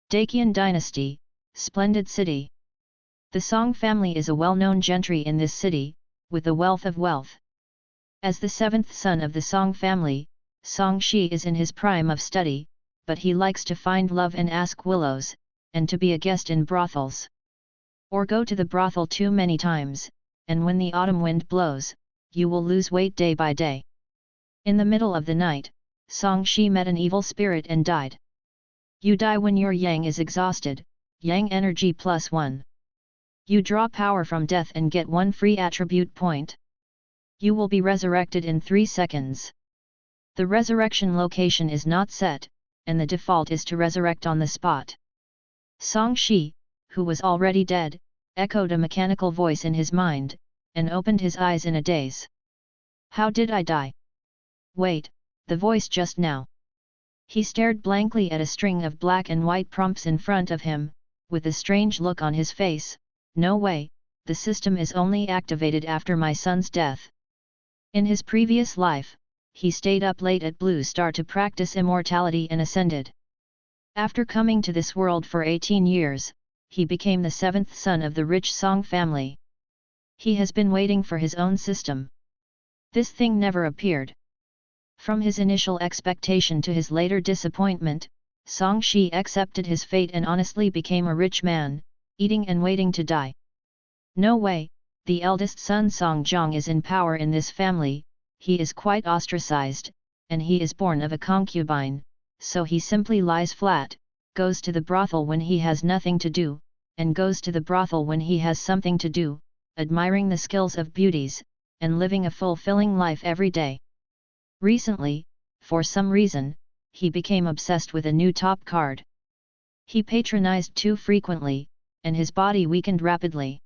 Dacian dynasty, splendid city. The Song family is a well-known gentry in this city, with a wealth of wealth. As the seventh son of the Song family, Song Shi is in his prime of study, but he likes to find love and ask willows, and to be a guest in brothels. Or go to the brothel too many times, and when the autumn wind blows, you will lose weight day by day. In the middle of the night, Song Shi met an evil spirit and died. You die when your yang is exhausted, yang energy +1. You draw power from death and get 1 free attribute point. You will be resurrected in 3 seconds. The resurrection location is not set, and the default is to resurrect on the spot. Song Shi, who was already dead, echoed a mechanical voice in his mind, and opened his eyes in a daze. How did I die? Wait, the voice just now. He stared blankly at a string of black and white prompts in front of him, with a strange look on his face. No way, the system is only activated after my son's death. In his previous life, he stayed up late at Blue Star to practice immortality and ascended. After coming to this world for 18 years, he became the 7th son of the rich Song family. He has been waiting for his own system. This thing never appeared. From his initial expectation to his later disappointment, Song Shi accepted his fate and honestly became a rich man, eating and waiting to die. No way, the eldest son Song Zhong is in power in this family. He is quite ostracized, and he is born of a concubine, so he simply lies flat, goes to the brothel when he has nothing to do, and goes to the brothel when he has something to do, admiring the skills of beauties, and living a fulfilling life every day. Recently, for some reason, he became obsessed with a new top card. He patronized too frequently, and his body weakened rapidly.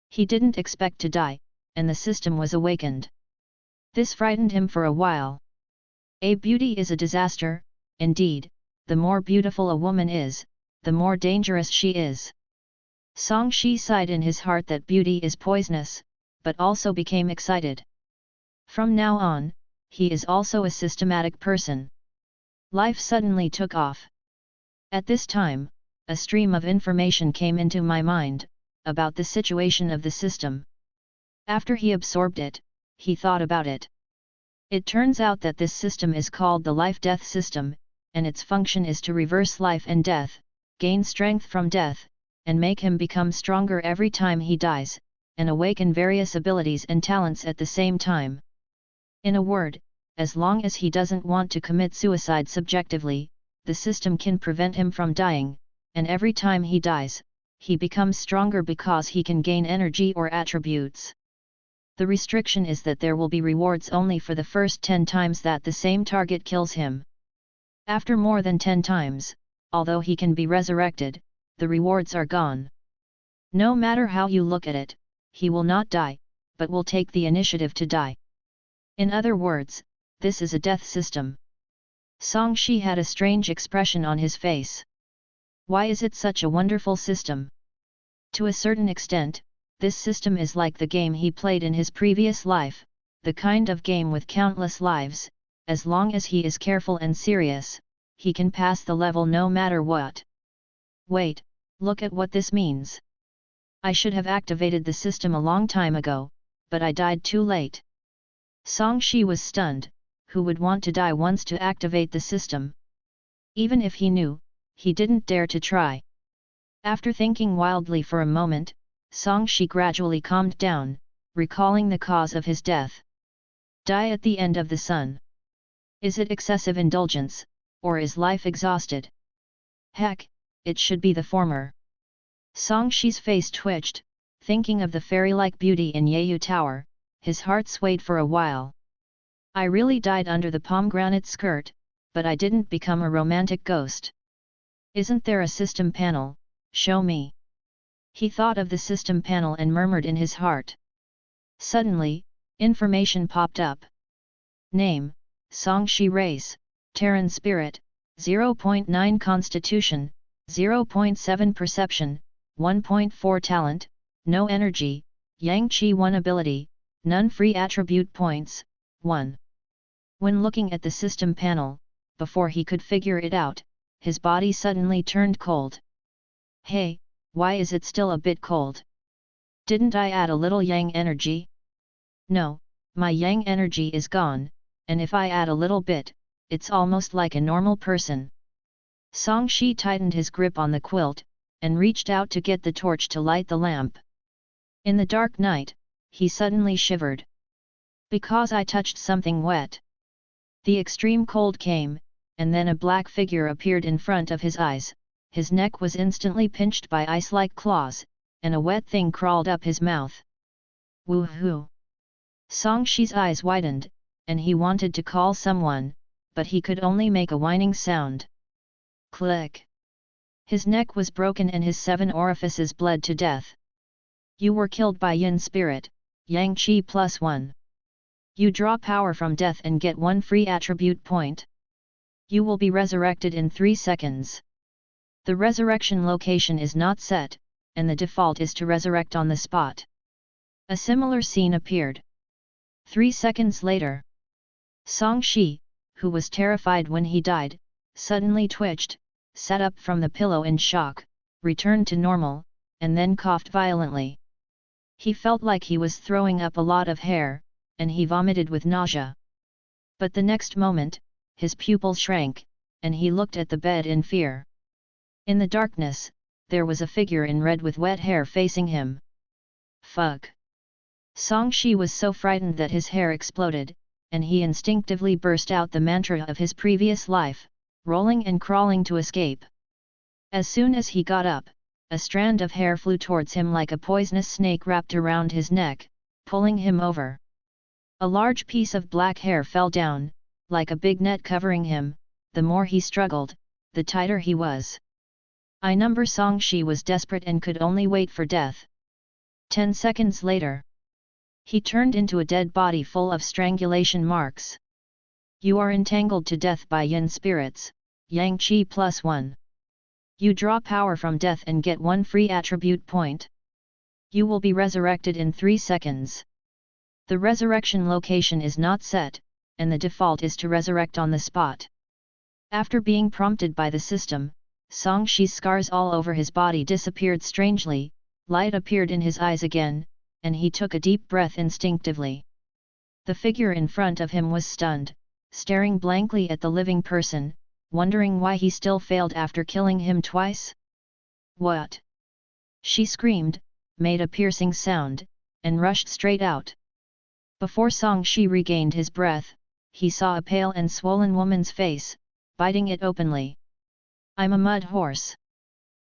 He didn't expect to die, and the system was awakened. This frightened him for a while. A beauty is a disaster, indeed, the more beautiful a woman is, the more dangerous she is. Song Shi sighed in his heart that beauty is poisonous, but also became excited. From now on, he is also a systematic person. Life suddenly took off. At this time, a stream of information came into my mind, about the situation of the system. After he absorbed it, he thought about it. It turns out that this system is called the life-death system, and its function is to reverse life and death, gain strength from death, and make him become stronger every time he dies, and awaken various abilities and talents at the same time. In a word, as long as he doesn't want to commit suicide subjectively, the system can prevent him from dying, and every time he dies, he becomes stronger because he can gain energy or attributes. The restriction is that there will be rewards only for the first 10 times that the same target kills him. After more than 10 times, although he can be resurrected, the rewards are gone. No matter how you look at it, he will not die, but will take the initiative to die. In other words, this is a death system. Song Shi had a strange expression on his face. Why is it such a wonderful system? To a certain extent, this system is like the game he played in his previous life, the kind of game with countless lives. As long as he is careful and serious, he can pass the level no matter what. Wait, look at what this means. I should have activated the system a long time ago, but I died too late. Song Shi was stunned. Who would want to die once to activate the system? Even if he knew, he didn't dare to try. After thinking wildly for a moment, Song Shi gradually calmed down, recalling the cause of his death. Die at the end of the sun. Is it excessive indulgence, or is life exhausted? Heck, it should be the former. Song Shi's face twitched, thinking of the fairy-like beauty in Yeyu Tower, his heart swayed for a while. I really died under the pomegranate skirt, but I didn't become a romantic ghost. Isn't there a system panel? Show me. He thought of the system panel and murmured in his heart. Suddenly, information popped up. Name, Song Shi race, Terran spirit, 0.9 constitution, 0.7 perception, 1.4 talent, no energy, Yang Qi 1 ability, none free attribute points, 1. When looking at the system panel, before he could figure it out, his body suddenly turned cold. Hey, why is it still a bit cold? Didn't I add a little yang energy? No, my yang energy is gone, and if I add a little bit, it's almost like a normal person. Song Shi tightened his grip on the quilt, and reached out to get the torch to light the lamp. In the dark night, he suddenly shivered. Because I touched something wet. The extreme cold came, and then a black figure appeared in front of his eyes, his neck was instantly pinched by ice-like claws, and a wet thing crawled up his mouth. Woohoo! Song Shi's eyes widened, and he wanted to call someone, but he could only make a whining sound. Click! His neck was broken and his 7 orifices bled to death. You were killed by Yin spirit, Yang Qi +1. You draw power from death and get 1 free attribute point. You will be resurrected in 3 seconds. The resurrection location is not set, and the default is to resurrect on the spot. A similar scene appeared. 3 seconds later. Song Shi, who was terrified when he died, suddenly twitched, sat up from the pillow in shock, returned to normal, and then coughed violently. He felt like he was throwing up a lot of hair, and he vomited with nausea. But the next moment, his pupils shrank, and he looked at the bed in fear. In the darkness, there was a figure in red with wet hair facing him. Fuck! Song Shi was so frightened that his hair exploded, and he instinctively burst out the mantra of his previous life, rolling and crawling to escape. As soon as he got up, a strand of hair flew towards him like a poisonous snake wrapped around his neck, pulling him over. A large piece of black hair fell down, like a big net covering him. The more he struggled, the tighter he was. Song Shi was desperate and could only wait for death. 10 seconds later. He turned into a dead body full of strangulation marks. You are entangled to death by Yin spirits, Yang Qi +1. You draw power from death and get 1 free attribute point. You will be resurrected in 3 seconds. The resurrection location is not set, and the default is to resurrect on the spot. After being prompted by the system, Song Shi's scars all over his body disappeared strangely, light appeared in his eyes again, and he took a deep breath instinctively. The figure in front of him was stunned, staring blankly at the living person, wondering why he still failed after killing him twice. What? She screamed, made a piercing sound, and rushed straight out. Before Song Shi regained his breath, he saw a pale and swollen woman's face, biting it openly. I'm a mud horse.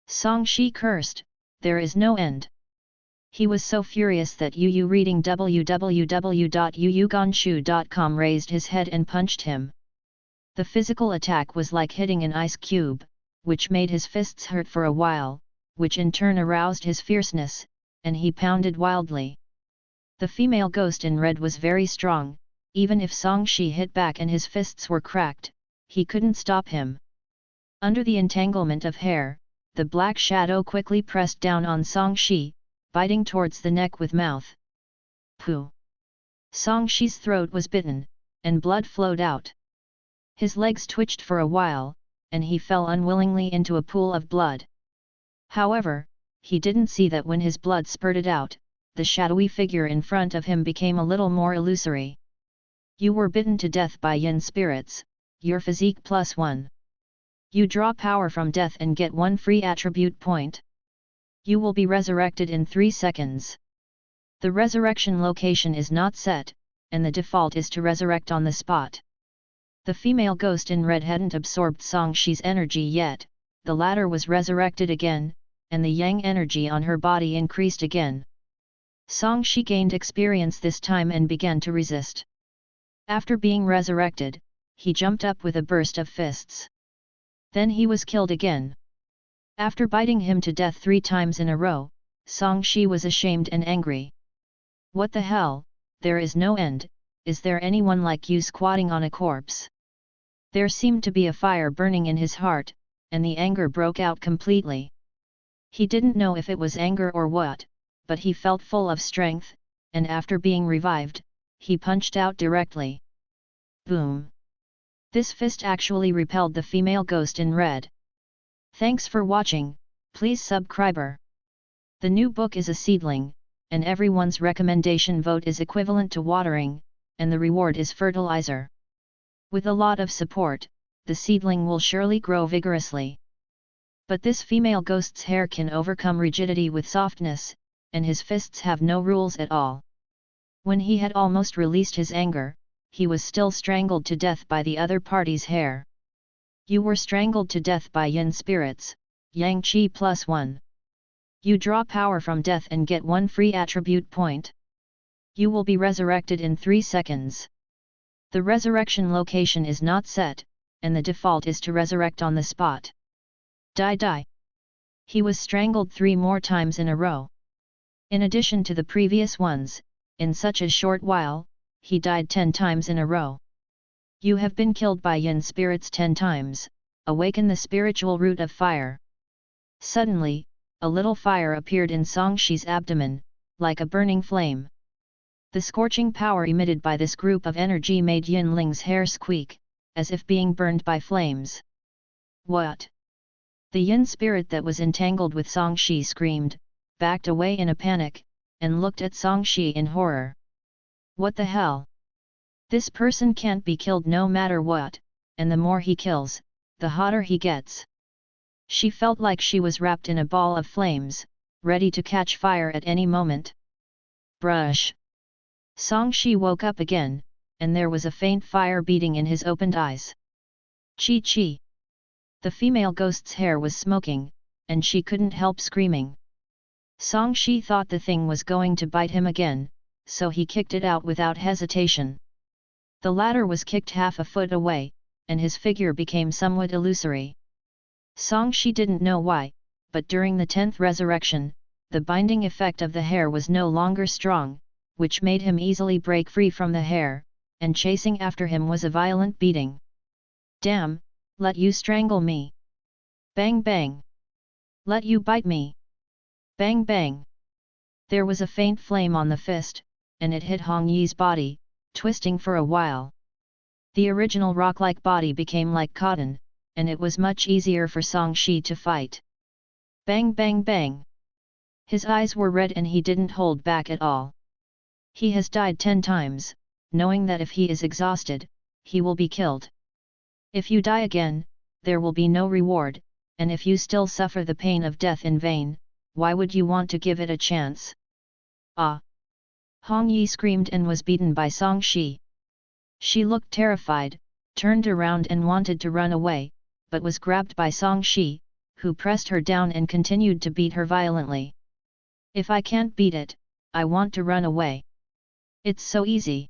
Song Shi cursed, there is no end. He was so furious that Yu reading www.yuyuganshu.com raised his head and punched him. The physical attack was like hitting an ice cube, which made his fists hurt for a while, which in turn aroused his fierceness, and he pounded wildly. The female ghost in red was very strong, even if Song Shi hit back and his fists were cracked, he couldn't stop him. Under the entanglement of hair, the black shadow quickly pressed down on Song Shi, biting towards the neck with mouth. Pooh! Song Shi's throat was bitten, and blood flowed out. His legs twitched for a while, and he fell unwillingly into a pool of blood. However, he didn't see that when his blood spurted out, the shadowy figure in front of him became a little more illusory. You were bitten to death by Yin spirits, your physique +1. You draw power from death and get 1 free attribute point. You will be resurrected in 3 seconds. The resurrection location is not set, and the default is to resurrect on the spot. The female ghost in red hadn't absorbed Song Shi's energy yet, the latter was resurrected again, and the yang energy on her body increased again. Song Shi gained experience this time and began to resist. After being resurrected, he jumped up with a burst of fists. Then he was killed again. After biting him to death 3 times in a row, Song Shi was ashamed and angry. What the hell, there is no end, is there anyone like you squatting on a corpse? There seemed to be a fire burning in his heart, and the anger broke out completely. He didn't know if it was anger or what, but he felt full of strength, and after being revived, he punched out directly. Boom! This fist actually repelled the female ghost in red. Thanks for watching, please subscribe. The new book is a seedling, and everyone's recommendation vote is equivalent to watering, and the reward is fertilizer. With a lot of support, the seedling will surely grow vigorously. But this female ghost's hair can overcome rigidity with softness, and his fists have no rules at all. When he had almost released his anger, he was still strangled to death by the other party's hair. You were strangled to death by yin spirits, yang qi +1. You draw power from death and get 1 free attribute point. You will be resurrected in 3 seconds. The resurrection location is not set, and the default is to resurrect on the spot. Die. He was strangled 3 more times in a row. In addition to the previous ones, in such a short while, he died 10 times in a row. You have been killed by yin spirits 10 times, awaken the spiritual root of fire. Suddenly, a little fire appeared in Songshi's abdomen, like a burning flame. The scorching power emitted by this group of energy made Yinling's hair squeak, as if being burned by flames. What? The yin spirit that was entangled with Songshi screamed, backed away in a panic, and looked at Songshi in horror. What the hell? This person can't be killed no matter what, and the more he kills, the hotter he gets. She felt like she was wrapped in a ball of flames, ready to catch fire at any moment. Brush! Songshi woke up again, and there was a faint fire beating in his opened eyes. Chi! The female ghost's hair was smoking, and she couldn't help screaming. Songshi thought the thing was going to bite him again, so he kicked it out without hesitation. The latter was kicked half a foot away, and his figure became somewhat illusory. Songshi didn't know why, but during the 10th resurrection, the binding effect of the hair was no longer strong, which made him easily break free from the hair, and chasing after him was a violent beating. Damn, let you strangle me! Bang bang! Let you bite me! Bang bang! There was a faint flame on the fist, and it hit Hong Yi's body, twisting for a while. The original rock-like body became like cotton, and it was much easier for Songshi to fight. Bang bang bang! His eyes were red and he didn't hold back at all. He has died 10 times, knowing that if he is exhausted, he will be killed. If you die again, there will be no reward, and if you still suffer the pain of death in vain, why would you want to give it a chance? Ah! Hong Yi screamed and was beaten by Songshi. She looked terrified, turned around and wanted to run away, but was grabbed by Songshi, who pressed her down and continued to beat her violently. If I can't beat it, I want to run away. It's so easy.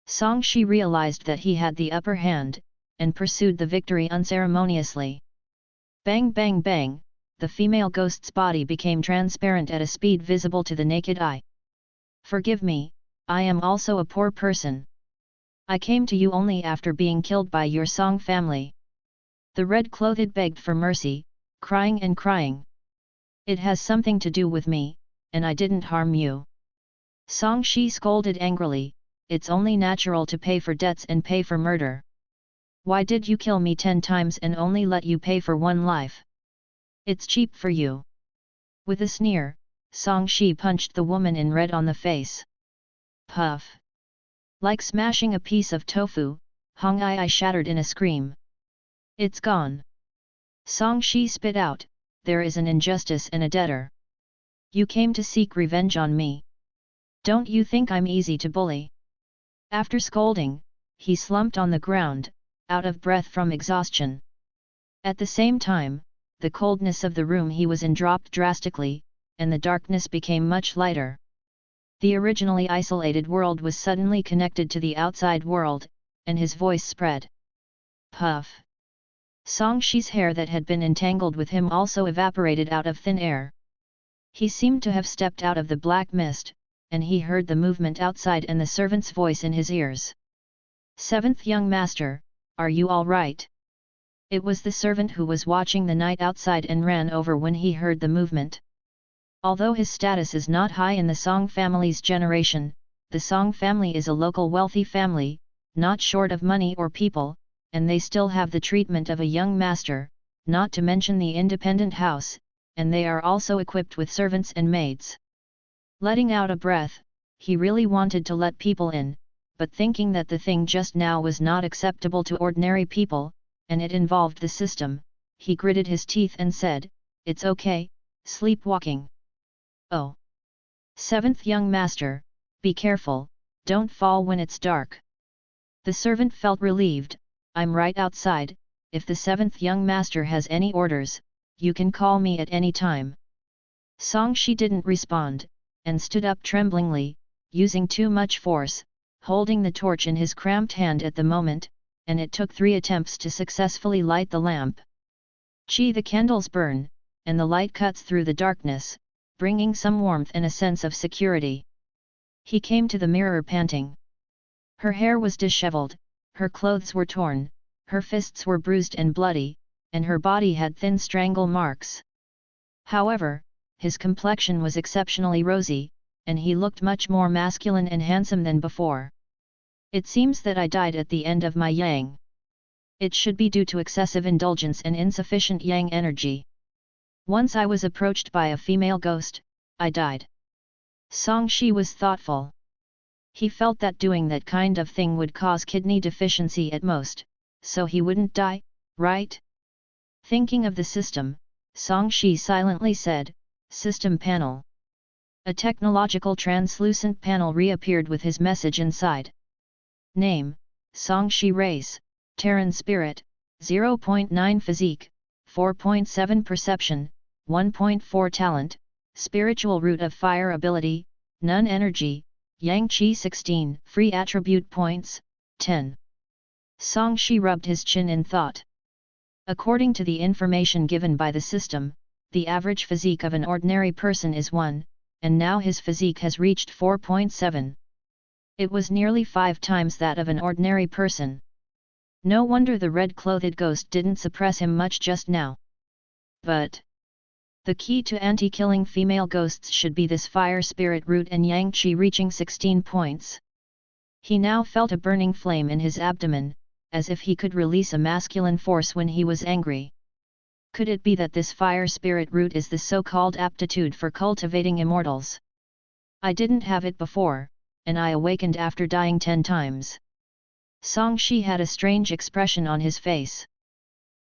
Songshi realized that he had the upper hand, and pursued the victory unceremoniously. Bang bang bang, the female ghost's body became transparent at a speed visible to the naked eye. Forgive me, I am also a poor person. I came to you only after being killed by your Song family. The red-clothed begged for mercy, crying and crying. It has something to do with me, and I didn't harm you. Songshi scolded angrily, it's only natural to pay for debts and pay for murder. Why did you kill me 10 times and only let you pay for 1 life? It's cheap for you. With a sneer, Songshi punched the woman in red on the face. Puff! Like smashing a piece of tofu, Hong Yi shattered in a scream. It's gone. Songshi spit out, there is an injustice and a debtor. You came to seek revenge on me. Don't you think I'm easy to bully? After scolding, he slumped on the ground, out of breath from exhaustion. At the same time, the coldness of the room he was in dropped drastically, and the darkness became much lighter. The originally isolated world was suddenly connected to the outside world, and his voice spread. Puff! Songshi's hair that had been entangled with him also evaporated out of thin air. He seemed to have stepped out of the black mist, and he heard the movement outside and the servant's voice in his ears. 7th young master, are you all right? It was the servant who was watching the night outside and ran over when he heard the movement. Although his status is not high in the Song family's generation, the Song family is a local wealthy family, not short of money or people, and they still have the treatment of a young master, not to mention the independent house, and they are also equipped with servants and maids. Letting out a breath, he really wanted to let people in, but thinking that the thing just now was not acceptable to ordinary people, and it involved the system, he gritted his teeth and said, "It's okay, sleepwalking." "Oh. Seventh young master, be careful, don't fall when it's dark." The servant felt relieved. "I'm right outside, if the seventh young master has any orders, you can call me at any time." Songshi didn't respond, and stood up tremblingly, using too much force, holding the torch in his cramped hand at the moment, and it took 3 attempts to successfully light the lamp. The candles burn, and the light cuts through the darkness, bringing some warmth and a sense of security. He came to the mirror panting. Her hair was disheveled, her clothes were torn, her fists were bruised and bloody, and her body had thin strangle marks. However, his complexion was exceptionally rosy, and he looked much more masculine and handsome than before. "It seems that I died at the end of my yang. It should be due to excessive indulgence and insufficient yang energy. Once I was approached by a female ghost, I died." Songshi was thoughtful. He felt that doing that kind of thing would cause kidney deficiency at most, so he wouldn't die, right? Thinking of the system, Songshi silently said, "System panel." A technological translucent panel reappeared with his message inside. Name, Songshi Race, Terran Spirit, 0.9 Physique, 4.7 Perception, 1.4 Talent, Spiritual Root of Fire Ability, None Energy, Yang Qi 16, Free Attribute Points, 10. Songshi rubbed his chin in thought. According to the information given by the system, the average physique of an ordinary person is 1, and now his physique has reached 4.7. It was nearly 5 times that of an ordinary person. No wonder the red-clothed ghost didn't suppress him much just now. But the key to anti-killing female ghosts should be this fire spirit root and yang qi reaching 16 points. He now felt a burning flame in his abdomen, as if he could release a masculine force when he was angry. Could it be that this fire spirit root is the so-called aptitude for cultivating immortals? I didn't have it before, and I awakened after dying 10 times. Songshi had a strange expression on his face.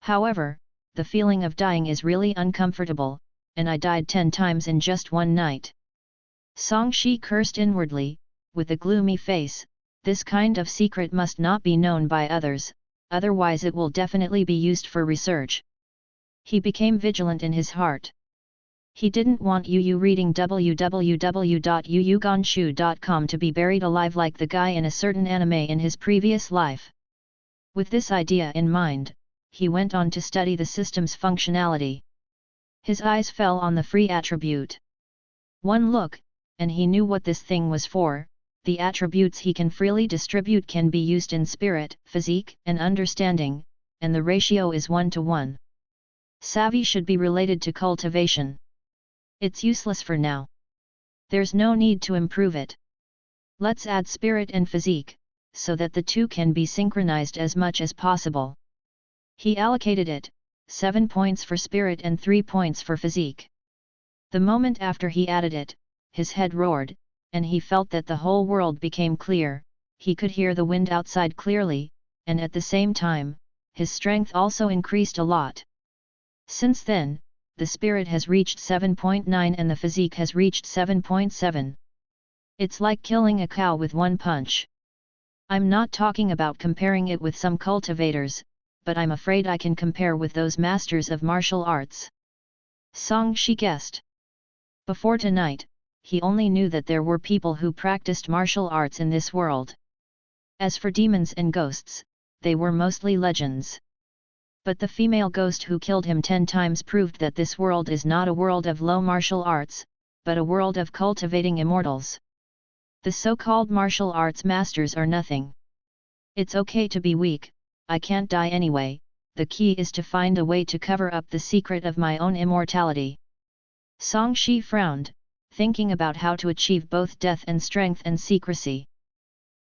However, the feeling of dying is really uncomfortable, and I died 10 times in just one night. Songshi cursed inwardly, with a gloomy face. This kind of secret must not be known by others, otherwise it will definitely be used for research. He became vigilant in his heart. He didn't want Yu reading www.yuyuganshu.com to be buried alive like the guy in a certain anime in his previous life. With this idea in mind, he went on to study the system's functionality. His eyes fell on the free attribute. One look, and he knew what this thing was for. The attributes he can freely distribute can be used in spirit, physique, and understanding, and the ratio is 1:1. Savvy should be related to cultivation. It's useless for now. There's no need to improve it. Let's add spirit and physique, so that the two can be synchronized as much as possible. He allocated it, 7 points for spirit and 3 points for physique. The moment after he added it, his head roared, and he felt that the whole world became clear. He could hear the wind outside clearly, and at the same time, his strength also increased a lot. Since then, the spirit has reached 7.9 and the physique has reached 7.7. It's like killing a cow with one punch. I'm not talking about comparing it with some cultivators, but I'm afraid I can compare with those masters of martial arts. Songshi guessed. Before tonight, he only knew that there were people who practiced martial arts in this world. As for demons and ghosts, they were mostly legends. But the female ghost who killed him 10 times proved that this world is not a world of low martial arts, but a world of cultivating immortals. The so-called martial arts masters are nothing. It's okay to be weak, I can't die anyway, the key is to find a way to cover up the secret of my own immortality. Songshi frowned, thinking about how to achieve both death and strength and secrecy.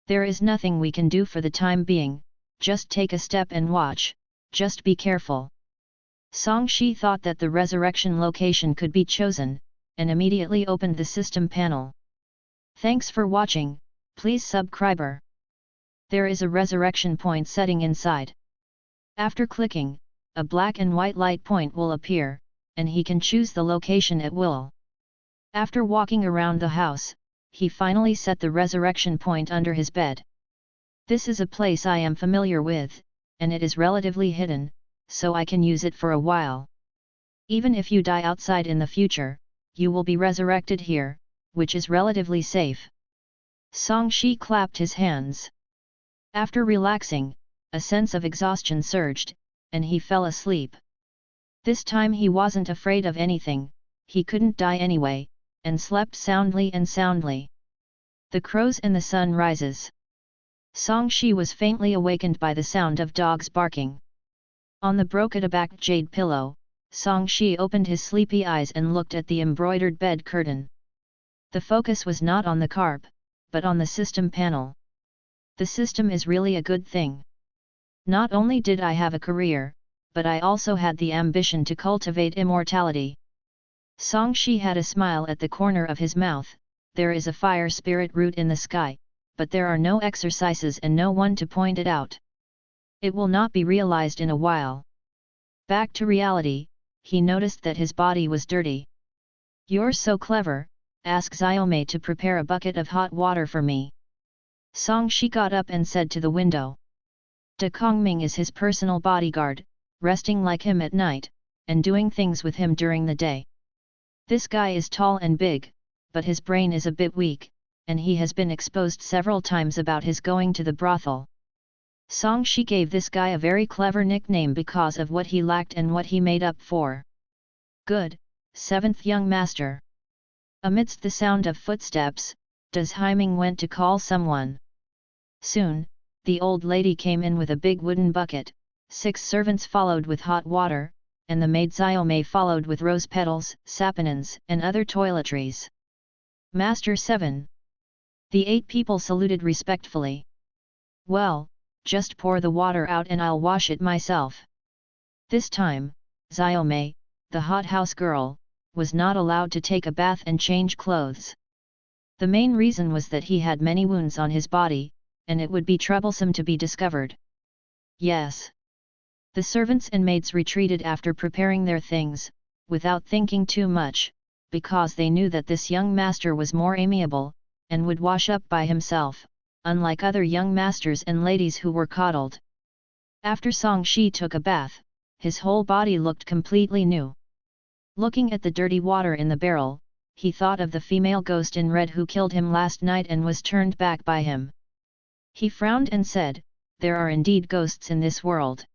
There is nothing we can do for the time being, just take a step and watch, just be careful. Song Shi thought that the resurrection location could be chosen, and immediately opened the system panel. Thanks for watching, please subscribe. There is a resurrection point setting inside. After clicking, a black and white light point will appear, and he can choose the location at will. After walking around the house, he finally set the resurrection point under his bed. This is a place I am familiar with, and it is relatively hidden, so I can use it for a while. Even if you die outside in the future, you will be resurrected here, which is relatively safe. Song Shi clapped his hands. After relaxing, a sense of exhaustion surged, and he fell asleep. This time he wasn't afraid of anything, he couldn't die anyway, and slept soundly and soundly. The crows and the sun rises. Song Shi was faintly awakened by the sound of dogs barking. On the brocade-backed jade pillow, Song Shi opened his sleepy eyes and looked at the embroidered bed curtain. The focus was not on the carp, but on the system panel. The system is really a good thing. Not only did I have a career, but I also had the ambition to cultivate immortality. Song Shi had a smile at the corner of his mouth. There is a fire spirit root in the sky, but there are no exercises and no one to point it out. It will not be realized in a while. Back to reality, he noticed that his body was dirty. You're so clever, ask Xiaomei to prepare a bucket of hot water for me. Song Shi got up and said to the window. De Kongming is his personal bodyguard, resting like him at night, and doing things with him during the day. This guy is tall and big, but his brain is a bit weak, and he has been exposed several times about his going to the brothel. Song Shi gave this guy a very clever nickname because of what he lacked and what he made up for. Good, seventh young master. Amidst the sound of footsteps, Das Heiming went to call someone. Soon, the old lady came in with a big wooden bucket, 6 servants followed with hot water, and the maid Xiaomei followed with rose petals, saponins, and other toiletries. Master 7. The 8 people saluted respectfully. Well, just pour the water out and I'll wash it myself. This time, Xiaomei, the hot house girl, was not allowed to take a bath and change clothes. The main reason was that he had many wounds on his body, and it would be troublesome to be discovered. Yes. The servants and maids retreated after preparing their things, without thinking too much, because they knew that this young master was more amiable, and would wash up by himself, unlike other young masters and ladies who were coddled. After Song Shi took a bath, his whole body looked completely new. Looking at the dirty water in the barrel, he thought of the female ghost in red who killed him last night and was turned back by him. He frowned and said, "There are indeed ghosts in this world.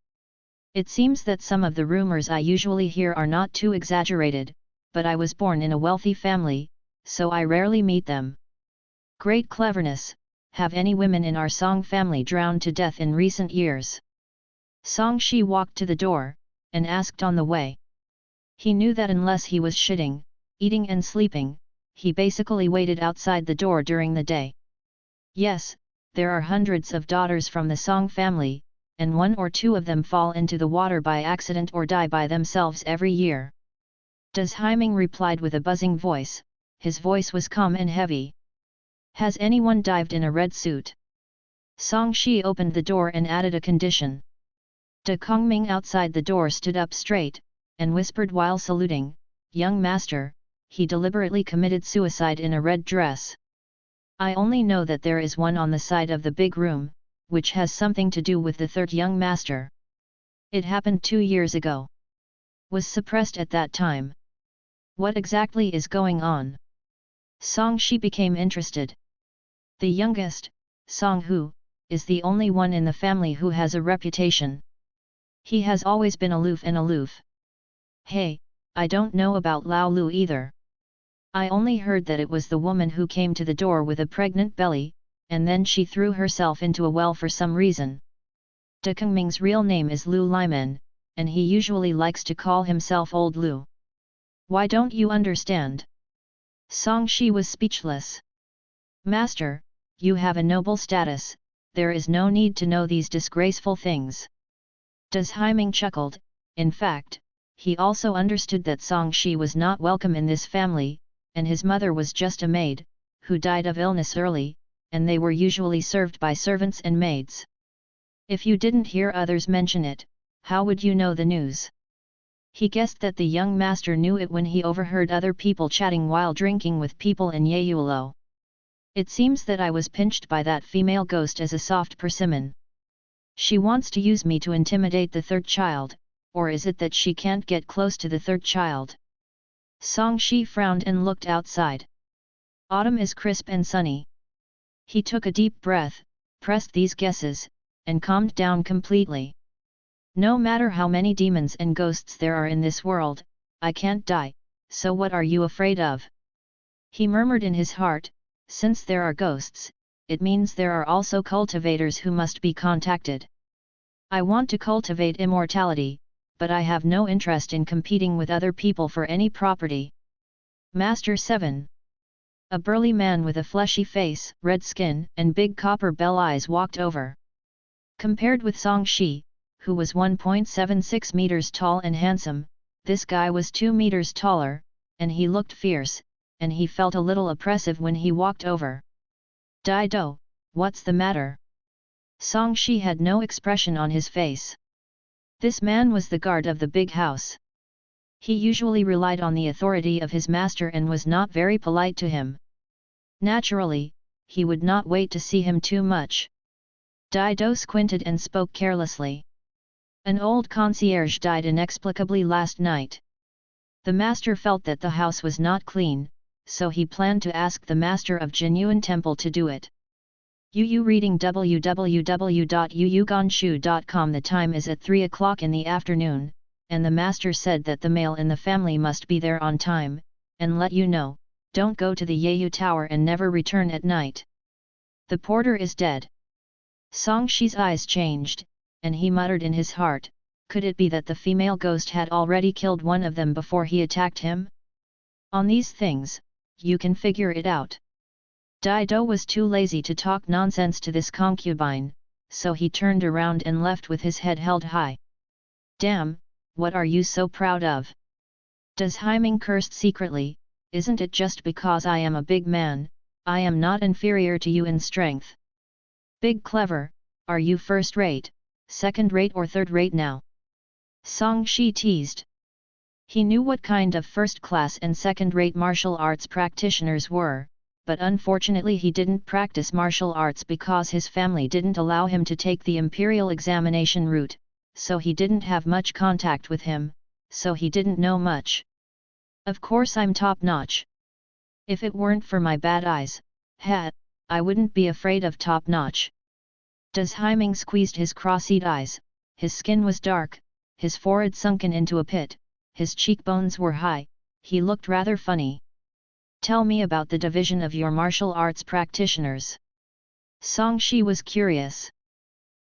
It seems that some of the rumors I usually hear are not too exaggerated, but I was born in a wealthy family, so I rarely meet them. Great cleverness, have any women in our Song family drowned to death in recent years?" Song Shi walked to the door, and asked on the way. He knew that unless he was shitting, eating and sleeping, he basically waited outside the door during the day. Yes, there are hundreds of daughters from the Song family, and 1 or 2 of them fall into the water by accident or die by themselves every year. Das Heiming replied with a buzzing voice, his voice was calm and heavy. Has anyone dived in a red suit? Song Shi opened the door and added a condition. De Kongming outside the door stood up straight, and whispered while saluting, "Young master, he deliberately committed suicide in a red dress. I only know that there is one on the side of the big room, which has something to do with the 3rd young master. It happened 2 years ago. Was suppressed at that time. What exactly is going on?" Song Shi became interested. The youngest, Song Hu, is the only one in the family who has a reputation. He has always been aloof. Hey, I don't know about Lao Lu either. I only heard that it was the woman who came to the door with a pregnant belly, and then she threw herself into a well for some reason. De Kongming's real name is Lu Liman, and he usually likes to call himself Old Lu. Why don't you understand? Song Shi was speechless. Master, you have a noble status, there is no need to know these disgraceful things. Das Heiming chuckled, in fact, he also understood that Song Shi was not welcome in this family, and his mother was just a maid, who died of illness early, and they were usually served by servants and maids. If you didn't hear others mention it, how would you know the news? He guessed that the young master knew it when he overheard other people chatting while drinking with people in Yayulo. It seems that I was pinched by that female ghost as a soft persimmon. She wants to use me to intimidate the third child, or is it that she can't get close to the third child? Song Shi frowned and looked outside. Autumn is crisp and sunny. He took a deep breath, pressed these guesses, and calmed down completely. No matter how many demons and ghosts there are in this world, I can't die, so what are you afraid of? He murmured in his heart, since there are ghosts, it means there are also cultivators who must be contacted. I want to cultivate immortality, but I have no interest in competing with other people for any property. Master 7. A burly man with a fleshy face, red skin, and big copper bell eyes walked over. Compared with Song Shi, who was 1.76 meters tall and handsome, this guy was 2 meters taller, and he looked fierce, and he felt a little oppressive when he walked over. Dai Do, what's the matter? Song Shi had no expression on his face. This man was the guard of the big house. He usually relied on the authority of his master and was not very polite to him. Naturally, he would not wait to see him too much. Dai Do squinted and spoke carelessly. An old concierge died inexplicably last night. The master felt that the house was not clean, so he planned to ask the master of Jinyuan Temple to do it. Yu reading www.yuyuganshu.com. The time is at 3 o'clock in the afternoon, and the master said that the male in the family must be there on time, and let you know, don't go to the Yeyu Tower and never return at night. The porter is dead. Song Shi's eyes changed, and he muttered in his heart, could it be that the female ghost had already killed one of them before he attacked him? On these things, you can figure it out. Dai Do was too lazy to talk nonsense to this concubine, so he turned around and left with his head held high. Damn, what are you so proud of? Does Haiming cursed secretly, isn't it just because I am a big man, I am not inferior to you in strength? Big clever, are you first rate, second rate or third rate now? Song Shi teased. He knew what kind of first-class and second-rate martial arts practitioners were, but unfortunately he didn't practice martial arts because his family didn't allow him to take the imperial examination route, so he didn't have much contact with him, so he didn't know much. Of course I'm top-notch. If it weren't for my bad eyes, I wouldn't be afraid of top-notch. Does Haiming squeezed his cross-eyed eyes, his skin was dark, his forehead sunken into a pit, his cheekbones were high, he looked rather funny. Tell me about the division of your martial arts practitioners. Song Shi was curious.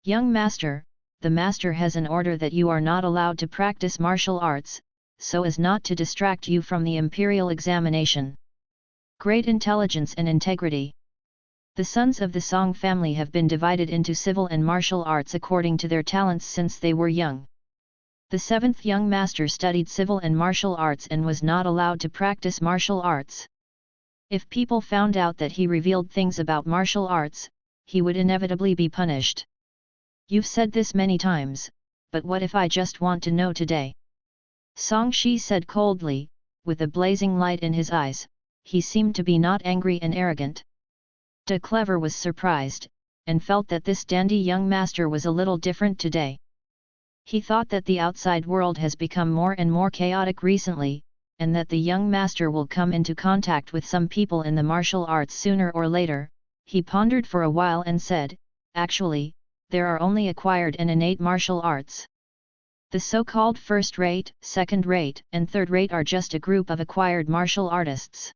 Young master, the master has an order that you are not allowed to practice martial arts, so as not to distract you from the imperial examination. Great intelligence and integrity. The sons of the Song family have been divided into civil and martial arts according to their talents since they were young. The seventh young master studied civil and martial arts and was not allowed to practice martial arts. If people found out that he revealed things about martial arts, he would inevitably be punished. You've said this many times, but what if I just want to know today? Song Shi said coldly, with a blazing light in his eyes. He seemed to be not angry and arrogant. De Clever was surprised, and felt that this dandy young master was a little different today. He thought that the outside world has become more and more chaotic recently, and that the young master will come into contact with some people in the martial arts sooner or later. He pondered for a while and said, actually, there are only acquired and innate martial arts. The so-called first-rate, second-rate, and third-rate are just a group of acquired martial artists.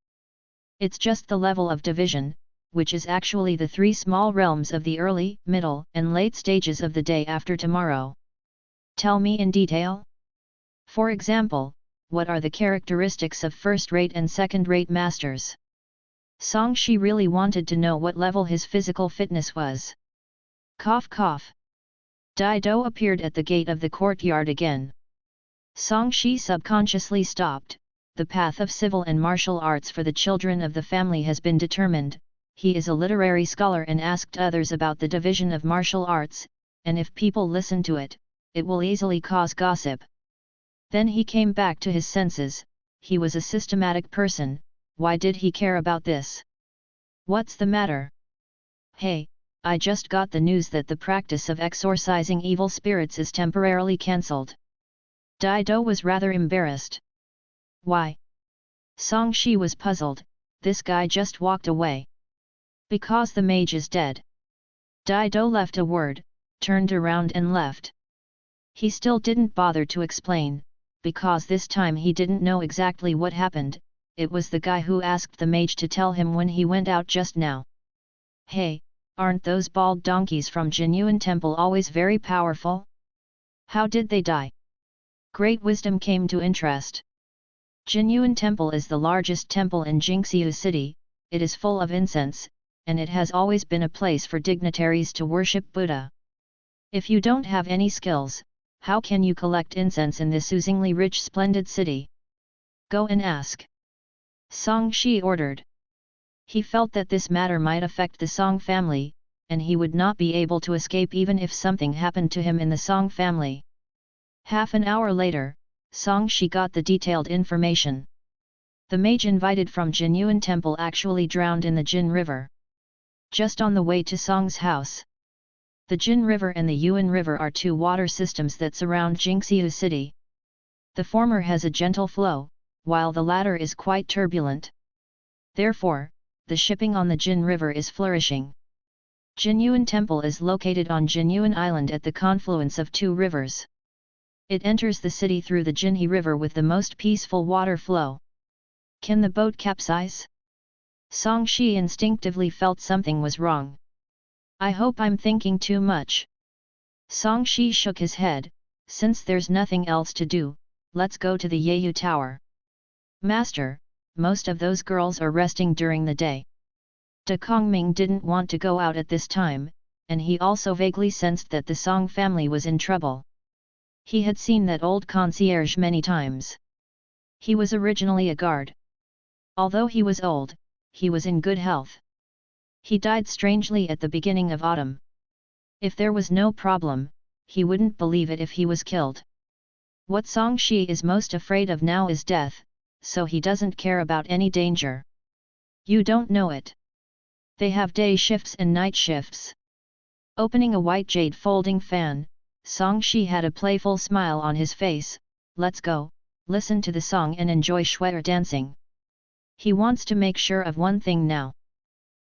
It's just the level of division, which is actually the three small realms of the early, middle, and late stages of the day after tomorrow. Tell me in detail. For example, what are the characteristics of first-rate and second-rate masters? Song Shi really wanted to know what level his physical fitness was. Cough cough. Dai Do appeared at the gate of the courtyard again. Songshi subconsciously stopped. The path of civil and martial arts for the children of the family has been determined. He is a literary scholar and asked others about the division of martial arts, and if people listen to it, it will easily cause gossip. Then he came back to his senses. He was a systematic person. Why did he care about this? What's the matter? Hey, I just got the news that the practice of exorcising evil spirits is temporarily cancelled. Dido was rather embarrassed. Why? Songshi was puzzled. This guy just walked away. Because the mage is dead. Dido left a word, turned around and left. He still didn't bother to explain, because this time he didn't know exactly what happened. It was the guy who asked the mage to tell him when he went out just now. Hey, aren't those bald donkeys from Jinyuan Temple always very powerful? How did they die? Great wisdom came to interest. Jinyuan Temple is the largest temple in Jingxiu City. It is full of incense, and it has always been a place for dignitaries to worship Buddha. If you don't have any skills, how can you collect incense in this oozingly rich splendid city? Go and ask. Songshi ordered. He felt that this matter might affect the Song family, and he would not be able to escape even if something happened to him in the Song family. Half an hour later, Songshi got the detailed information. The mage invited from Jinyuan Temple actually drowned in the Jin River. Just on the way to Song's house. The Jin River and the Yuan River are two water systems that surround Jingxiu City. The former has a gentle flow, while the latter is quite turbulent. Therefore, the shipping on the Jin River is flourishing. Jinyuan Temple is located on Jinyuan Island at the confluence of two rivers. It enters the city through the Jinhe River with the most peaceful water flow. Can the boat capsize? Songshi instinctively felt something was wrong. I hope I'm thinking too much. Songshi shook his head. Since there's nothing else to do, let's go to the Yeyu Tower. Master, most of those girls are resting during the day. De Kongming didn't want to go out at this time, and he also vaguely sensed that the Song family was in trouble. He had seen that old concierge many times. He was originally a guard. Although he was old, he was in good health. He died strangely at the beginning of autumn. If there was no problem, he wouldn't believe it if he was killed. What Songshi is most afraid of now is death, so he doesn't care about any danger. You don't know it. They have day shifts and night shifts. Opening a white jade folding fan, Songshi had a playful smile on his face. Let's go, listen to the song and enjoy shuar dancing. He wants to make sure of one thing now.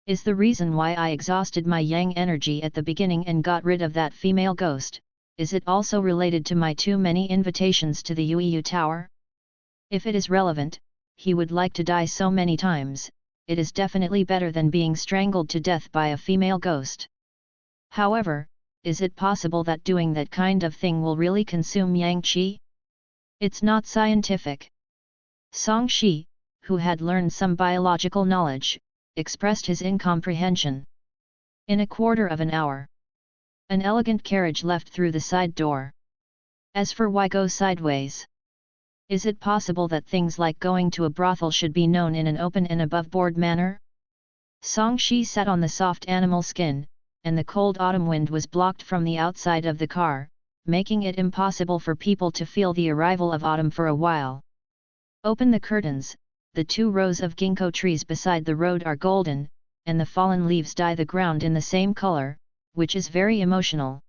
Is the reason why I exhausted my yang energy at the beginning and got rid of that female ghost, is it also related to my too many invitations to the Yeyu Tower? If it is relevant, he would like to die so many times. It is definitely better than being strangled to death by a female ghost. However, is it possible that doing that kind of thing will really consume yang qi? It's not scientific. Songshi, who had learned some biological knowledge, expressed his incomprehension. In a quarter of an hour, an elegant carriage left through the side door. As for why go sideways? Is it possible that things like going to a brothel should be known in an open and above-board manner? Songshi sat on the soft animal skin, and the cold autumn wind was blocked from the outside of the car, making it impossible for people to feel the arrival of autumn for a while. Open the curtains. The 2 rows of ginkgo trees beside the road are golden, and the fallen leaves dye the ground in the same color, which is very emotional.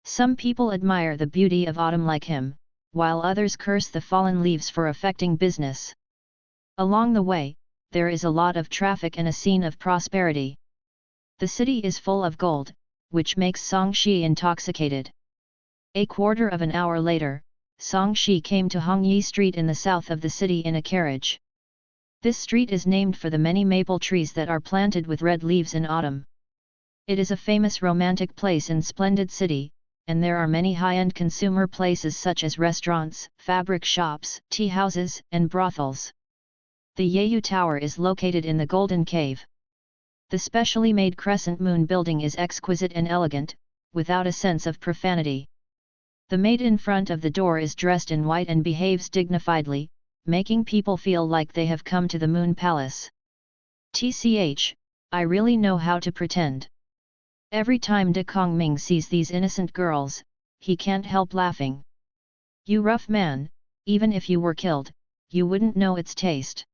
Some people admire the beauty of autumn like him, while others curse the fallen leaves for affecting business. Along the way, there is a lot of traffic and a scene of prosperity. The city is full of gold, which makes Songshi intoxicated. A quarter of an hour later, Songshi came to Hongyi Street in the south of the city in a carriage. This street is named for the many maple trees that are planted with red leaves in autumn. It is a famous romantic place in splendid city, and there are many high-end consumer places such as restaurants, fabric shops, tea houses, and brothels. The Yeyu Tower is located in the Golden Cave. The specially made crescent moon building is exquisite and elegant, without a sense of profanity. The maid in front of the door is dressed in white and behaves dignifiedly, making people feel like they have come to the Moon Palace. TCH, I really know how to pretend. Every time De Kongming sees these innocent girls, he can't help laughing. You rough man, even if you were killed, you wouldn't know its taste.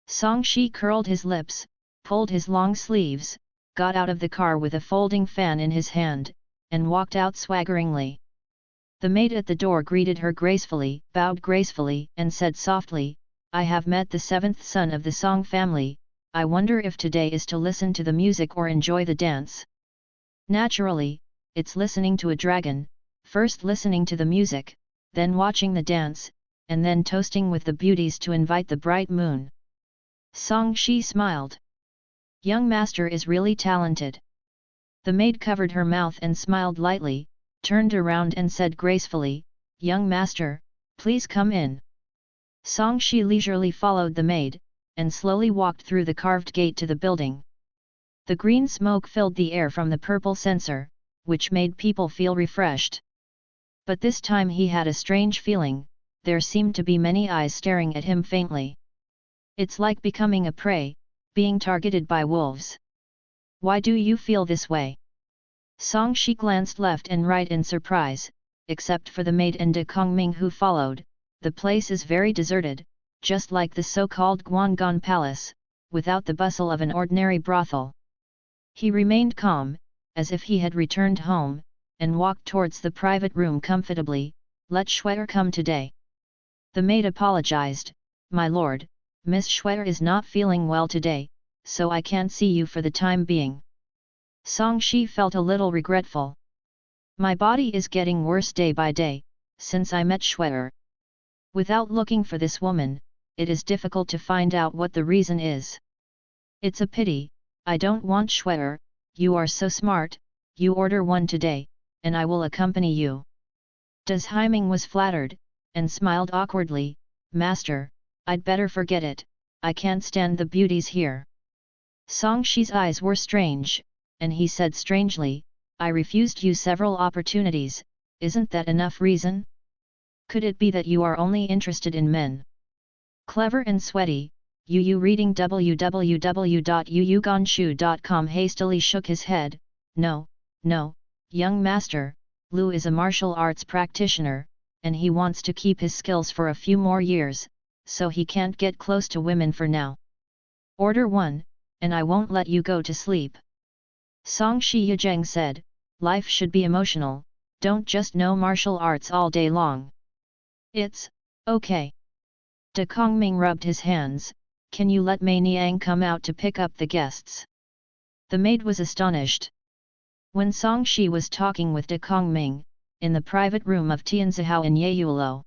Song Shi curled his lips, pulled his long sleeves, got out of the car with a folding fan in his hand, and walked out swaggeringly. The maid at the door greeted her gracefully, bowed gracefully, and said softly, I have met the seventh son of the Song family, I wonder if today is to listen to the music or enjoy the dance. Naturally, it's listening to a dragon, first listening to the music, then watching the dance, and then toasting with the beauties to invite the bright moon. Song Shi smiled. Young master is really talented. The maid covered her mouth and smiled lightly, turned around and said gracefully, Young master, please come in. Song Shi leisurely followed the maid, and slowly walked through the carved gate to the building. The green smoke filled the air from the purple censer, which made people feel refreshed. But this time he had a strange feeling, there seemed to be many eyes staring at him faintly. It's like becoming a prey, being targeted by wolves. Why do you feel this way? Song Shi glanced left and right in surprise, except for the maid and De Kongming who followed, the place is very deserted, just like the so-called Guanggan Palace, without the bustle of an ordinary brothel. He remained calm, as if he had returned home, and walked towards the private room comfortably, let Shuer come today. The maid apologized, My lord, Miss Shuer is not feeling well today, so I can't see you for the time being. Song Shi felt a little regretful. My body is getting worse day by day, since I met Shuer. Without looking for this woman, it is difficult to find out what the reason is. It's a pity, I don't want Shuer, you are so smart, you order one today, and I will accompany you. Des Haiming was flattered, and smiled awkwardly, Master, I'd better forget it, I can't stand the beauties here. Song Shi's eyes were strange, and he said strangely, I refused you several opportunities, isn't that enough reason? Could it be that you are only interested in men? Clever and sweaty, Yu reading www.yuyuganshu.com hastily shook his head, No, young master, Lu is a martial arts practitioner, and he wants to keep his skills for a few more years, so he can't get close to women for now. Order one, and I won't let you go to sleep. Song Shi Yijeng said, Life should be emotional, don't just know martial arts all day long. It's okay. De Kongming rubbed his hands, Can you let Mei Niang come out to pick up the guests? The maid was astonished. When Song Shi was talking with De Kongming, in the private room of Tianzihao in Yeyulo,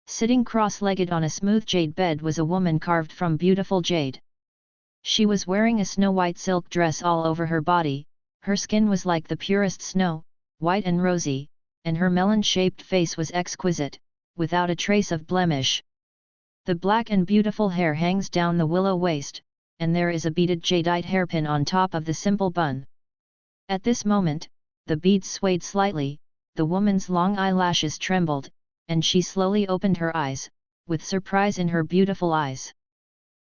sitting cross-legged on a smooth jade bed was a woman carved from beautiful jade. She was wearing a snow-white silk dress all over her body, her skin was like the purest snow, white and rosy, and her melon-shaped face was exquisite, without a trace of blemish. The black and beautiful hair hangs down the willow waist, and there is a beaded jadeite hairpin on top of the simple bun. At this moment, the beads swayed slightly, the woman's long eyelashes trembled, and she slowly opened her eyes, with surprise in her beautiful eyes.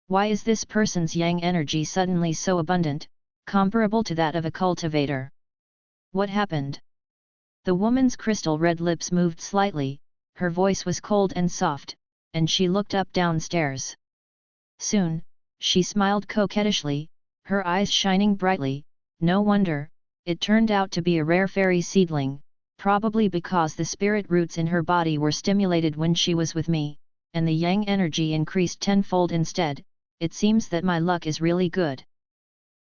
Why is this person's yang energy suddenly so abundant, comparable to that of a cultivator? What happened? The woman's crystal red lips moved slightly, her voice was cold and soft, and she looked up downstairs. Soon, she smiled coquettishly, her eyes shining brightly, no wonder, it turned out to be a rare fairy seedling, probably because the spirit roots in her body were stimulated when she was with me, and the yang energy increased tenfold instead. It seems that my luck is really good.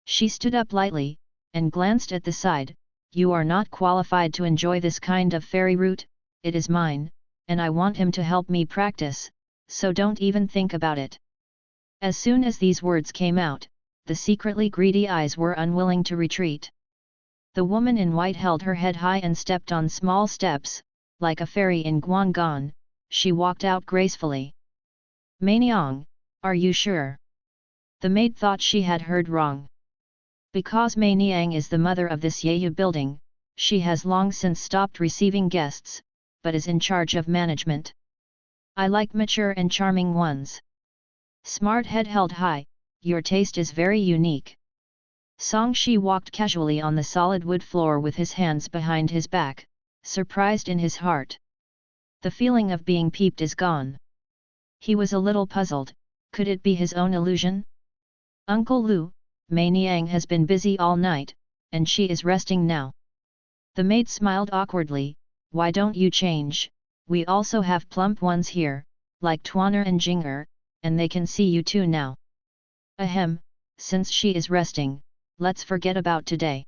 She stood up lightly, and glanced at the side, You are not qualified to enjoy this kind of fairy root, it is mine, and I want him to help me practice, so don't even think about it. As soon as these words came out, the secretly greedy eyes were unwilling to retreat. The woman in white held her head high and stepped on small steps, like a fairy in Guanggan, she walked out gracefully. Mei Niang, are you sure? The maid thought she had heard wrong. Because Mei Niang is the mother of this Yeyu building, she has long since stopped receiving guests, but is in charge of management. I like mature and charming ones. Smart head held high, your taste is very unique. Song Shi walked casually on the solid wood floor with his hands behind his back, surprised in his heart. The feeling of being peeped is gone. He was a little puzzled, could it be his own illusion? Uncle Lu, Mei Niang has been busy all night, and she is resting now. The maid smiled awkwardly, why don't you change, we also have plump ones here, like Tuaner and Jinger, and they can see you too now. Ahem, since she is resting, let's forget about today.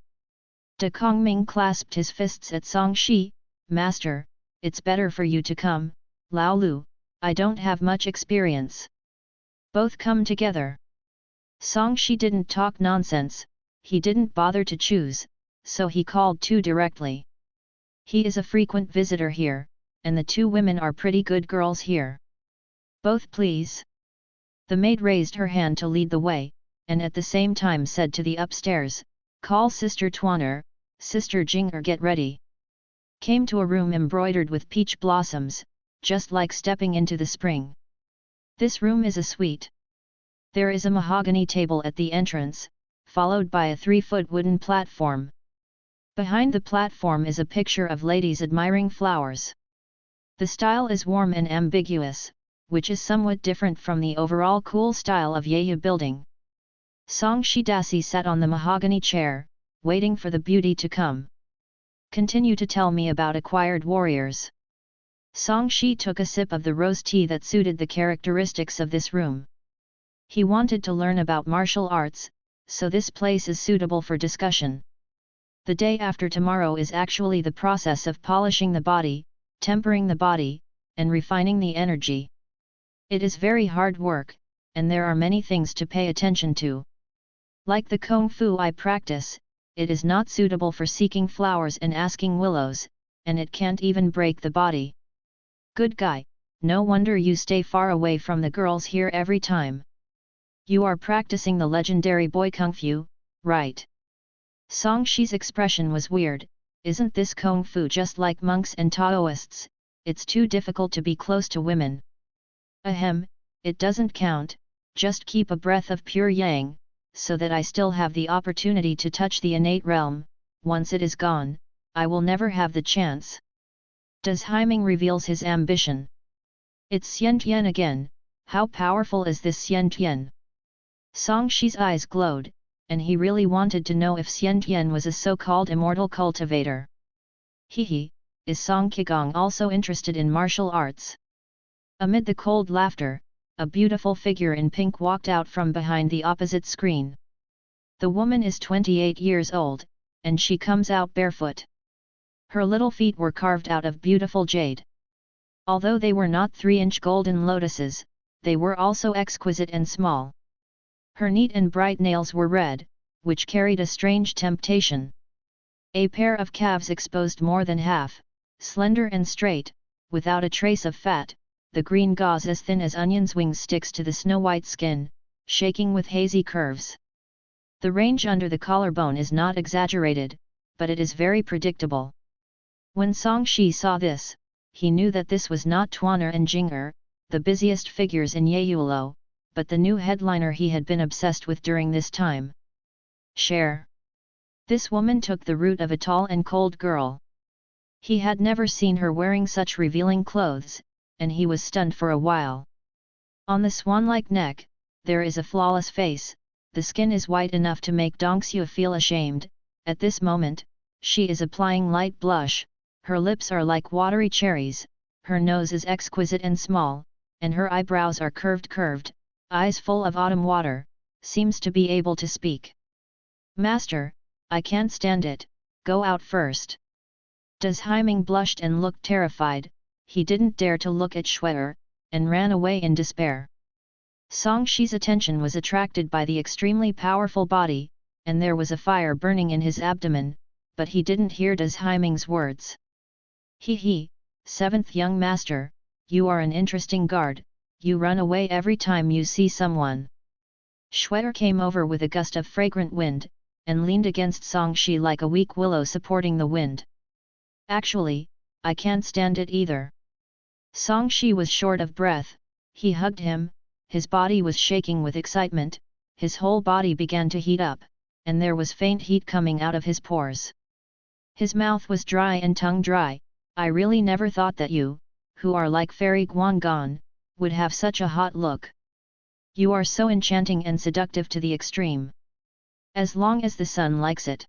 De Kongming clasped his fists at Song Shi, Master, it's better for you to come, Lao Lu, I don't have much experience. Both come together. Song Shi didn't talk nonsense, he didn't bother to choose, so he called two directly. He is a frequent visitor here, and the two women are pretty good girls here. Both please. The maid raised her hand to lead the way, and at the same time said to the upstairs, call Sister Tuaner, Sister Jinger get ready. Came to a room embroidered with peach blossoms, just like stepping into the spring. This room is a suite. There is a mahogany table at the entrance, followed by a 3-foot wooden platform. Behind the platform is a picture of ladies admiring flowers. The style is warm and ambiguous, which is somewhat different from the overall cool style of Yeyu building. Song Shi Dasi sat on the mahogany chair, waiting for the beauty to come. Continue to tell me about acquired warriors. Song Shi took a sip of the rose tea that suited the characteristics of this room. He wanted to learn about martial arts, so this place is suitable for discussion. The day after tomorrow is actually the process of polishing the body, tempering the body, and refining the energy. It is very hard work, and there are many things to pay attention to. Like the Kung Fu I practice, it is not suitable for seeking flowers and asking willows, and it can't even break the body. Good guy, no wonder you stay far away from the girls here every time. You are practicing the legendary boy Kung Fu, right? Song Shi's expression was weird, isn't this Kung Fu just like monks and Taoists, it's too difficult to be close to women. Ahem, it doesn't count, just keep a breath of pure yang, so that I still have the opportunity to touch the innate realm, once it is gone, I will never have the chance. Does Haiming reveals his ambition. It's Xian Tian again, how powerful is this Xian Tian? Song Shi's eyes glowed, and he really wanted to know if Xian Tian was a so-called immortal cultivator. Hehe, is Song Qigong also interested in martial arts? Amid the cold laughter, a beautiful figure in pink walked out from behind the opposite screen. The woman is 28 years old, and she comes out barefoot. Her little feet were carved out of beautiful jade. Although they were not 3-inch golden lotuses, they were also exquisite and small. Her neat and bright nails were red, which carried a strange temptation. A pair of calves exposed more than half, slender and straight, without a trace of fat, the green gauze as thin as onions' wings sticks to the snow-white skin, shaking with hazy curves. The range under the collarbone is not exaggerated, but it is very predictable. When Song Shi saw this, he knew that this was not Tuaner and Jinger, the busiest figures in Yeyulo, but the new headliner he had been obsessed with during this time. Share. This woman took the route of a tall and cold girl. He had never seen her wearing such revealing clothes, and he was stunned for a while. On the swan-like neck, there is a flawless face, the skin is white enough to make Dong Xiu feel ashamed. At this moment, she is applying light blush, her lips are like watery cherries, her nose is exquisite and small, and her eyebrows are curved, eyes full of autumn water, seems to be able to speak. Master, I can't stand it, go out first. Does Haiming blushed and looked terrified, he didn't dare to look at Shuer, and ran away in despair. Song Shi's attention was attracted by the extremely powerful body, and there was a fire burning in his abdomen, but he didn't hear Das Haiming's words. He, 7th young master, you are an interesting guard, you run away every time you see someone. Shuer came over with a gust of fragrant wind, and leaned against Song Shi like a weak willow supporting the wind. Actually, I can't stand it either. Songshi was short of breath, he hugged him, his body was shaking with excitement, his whole body began to heat up, and there was faint heat coming out of his pores. His mouth was dry and tongue dry. I really never thought that you, who are like fairy Guangan, would have such a hot look. You are so enchanting and seductive to the extreme. As long as the sun likes it.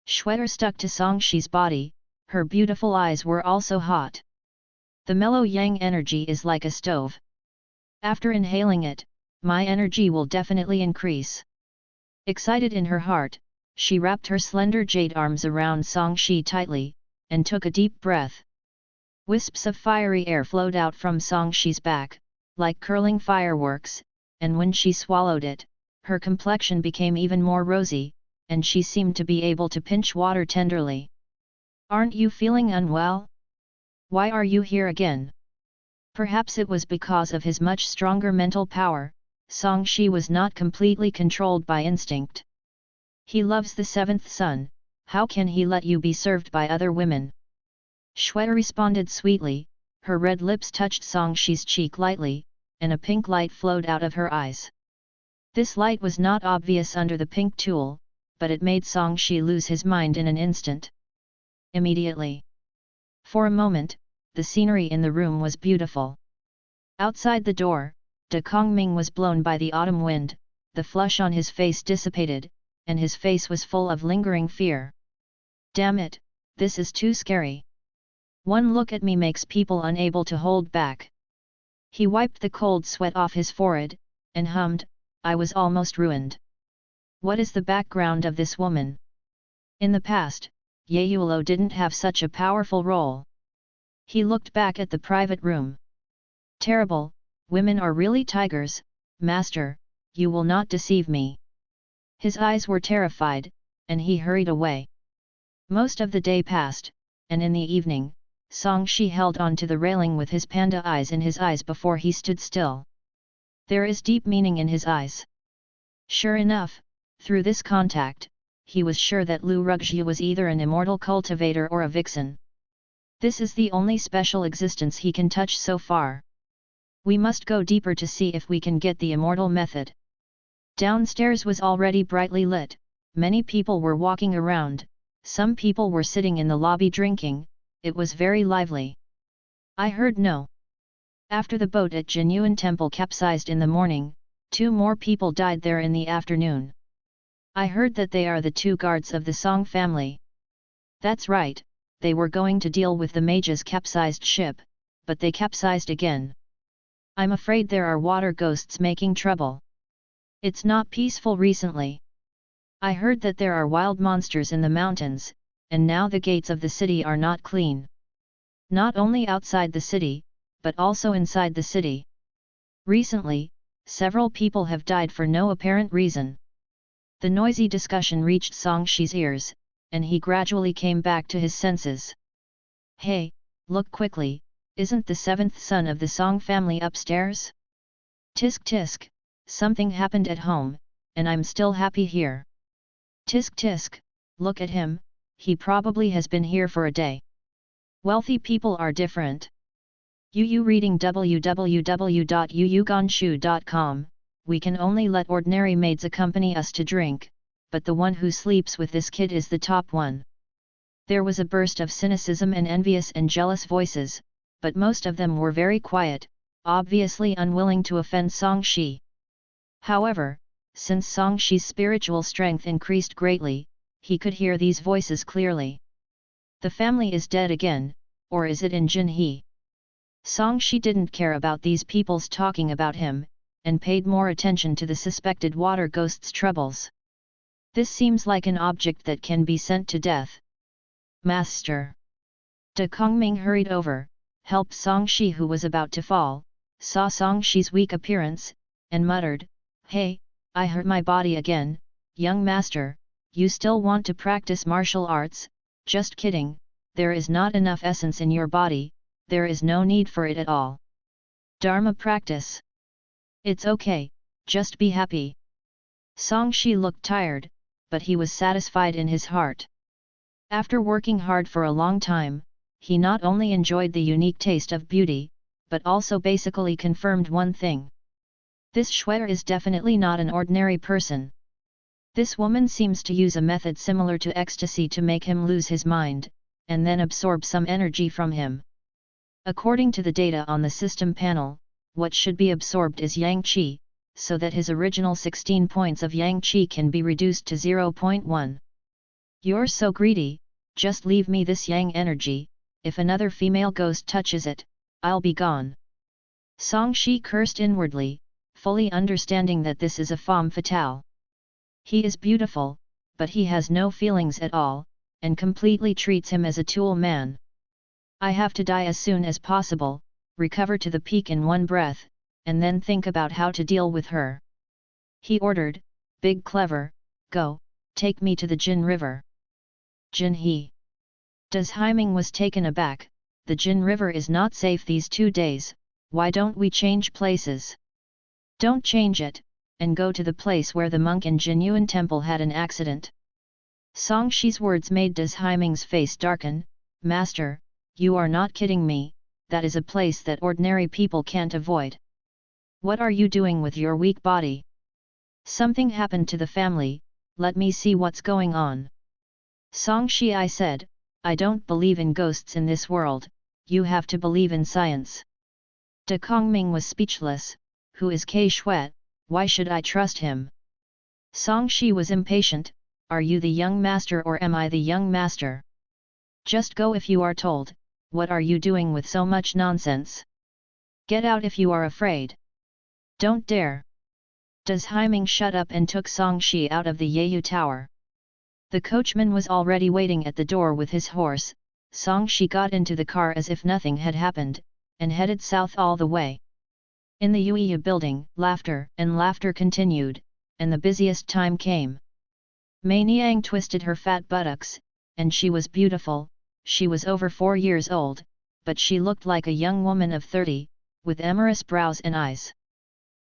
Shwetter stuck to Songshi's body, her beautiful eyes were also hot. The mellow yang energy is like a stove. After inhaling it, my energy will definitely increase. Excited in her heart, she wrapped her slender jade arms around Songshi tightly, and took a deep breath. Wisps of fiery air flowed out from Songshi's back, like curling fireworks, and when she swallowed it, her complexion became even more rosy, and she seemed to be able to pinch water tenderly. Aren't you feeling unwell? Why are you here again? Perhaps it was because of his much stronger mental power, Songshi was not completely controlled by instinct. He loves the seventh son, how can he let you be served by other women? Shweta responded sweetly, her red lips touched Songshi's cheek lightly, and a pink light flowed out of her eyes. This light was not obvious under the pink tulle, but it made Songshi lose his mind in an instant. Immediately. For a moment, the scenery in the room was beautiful. Outside the door, De Kongming was blown by the autumn wind, the flush on his face dissipated, and his face was full of lingering fear. Damn it, this is too scary. One look at me makes people unable to hold back. He wiped the cold sweat off his forehead, and hummed, I was almost ruined. What is the background of this woman? In the past, Yeyulo didn't have such a powerful role. He looked back at the private room. Terrible, women are really tigers, master, you will not deceive me. His eyes were terrified, and he hurried away. Most of the day passed, and in the evening, Songshi held on to the railing with his panda eyes in his eyes before he stood still. There is deep meaning in his eyes. Sure enough, through this contact, he was sure that Lu Rugzhu was either an immortal cultivator or a vixen. This is the only special existence he can touch so far. We must go deeper to see if we can get the immortal method. Downstairs was already brightly lit, many people were walking around, some people were sitting in the lobby drinking, it was very lively. I heard no. After the boat at Jinyuan Temple capsized in the morning, 2 more people died there in the afternoon. I heard that they are the 2 guards of the Song family. That's right, they were going to deal with the mage's capsized ship, but they capsized again. I'm afraid there are water ghosts making trouble. It's not peaceful recently. I heard that there are wild monsters in the mountains, and now the gates of the city are not clean. Not only outside the city, but also inside the city. Recently, several people have died for no apparent reason. The noisy discussion reached Songshi's ears, and he gradually came back to his senses. Hey, look quickly, isn't the 7th son of the Song family upstairs? Tisk tisk, something happened at home, and I'm still happy here. Tisk tisk, look at him, he probably has been here for a day. Wealthy people are different. Yu reading www.yuyuganshu.com. We can only let ordinary maids accompany us to drink, but the one who sleeps with this kid is the top one. There was a burst of cynicism and envious and jealous voices, but most of them were very quiet, obviously unwilling to offend Songshi. However, since Songshi's spiritual strength increased greatly, he could hear these voices clearly. The family is dead again, or is it in Jinhe? Songshi didn't care about these people's talking about him, and paid more attention to the suspected water ghost's troubles. This seems like an object that can be sent to death. Master! De Kongming hurried over, helped Songshi who was about to fall, saw Songshi's weak appearance, and muttered, Hey, I hurt my body again, young master, you still want to practice martial arts? Just kidding, there is not enough essence in your body, there is no need for it at all. Dharma practice. It's okay, just be happy. Songshi looked tired, but he was satisfied in his heart. After working hard for a long time, he not only enjoyed the unique taste of beauty, but also basically confirmed one thing. This Shweta is definitely not an ordinary person. This woman seems to use a method similar to ecstasy to make him lose his mind, and then absorb some energy from him. According to the data on the system panel, what should be absorbed is Yang Qi, so that his original 16 points of Yang Qi can be reduced to 0.1. You're so greedy, just leave me this Yang energy, if another female ghost touches it, I'll be gone. Song Shi cursed inwardly, fully understanding that this is a femme fatale. He is beautiful, but he has no feelings at all, and completely treats him as a tool man. I have to die as soon as possible, recover to the peak in one breath, and then think about how to deal with her. He ordered, Big Clever, go, take me to the Jin River. Jin He. Das Heiming was taken aback, the Jin River is not safe these 2 days, why don't we change places? Don't change it, and go to the place where the monk in Jinyuan Temple had an accident. Song Shi's words made Das Heiming's face darken. Master, you are not kidding me, that is a place that ordinary people can't avoid. What are you doing with your weak body? Something happened to the family, let me see what's going on. Song Shi, I said, I don't believe in ghosts in this world, you have to believe in science. De Kongming was speechless. Who is Ke Shwet, why should I trust him? Song Shi was impatient, are you the young master or am I the young master? Just go if you are told, what are you doing with so much nonsense? Get out if you are afraid. Don't dare. Das Heiming shut up and took Song Shi out of the Yeyu Tower. The coachman was already waiting at the door with his horse. Song Shi got into the car as if nothing had happened, and headed south all the way. In the Yueya building, laughter and laughter continued, and the busiest time came. Mei Niang twisted her fat buttocks, and she was beautiful. She was over 4 years old, but she looked like a young woman of 30, with amorous brows and eyes.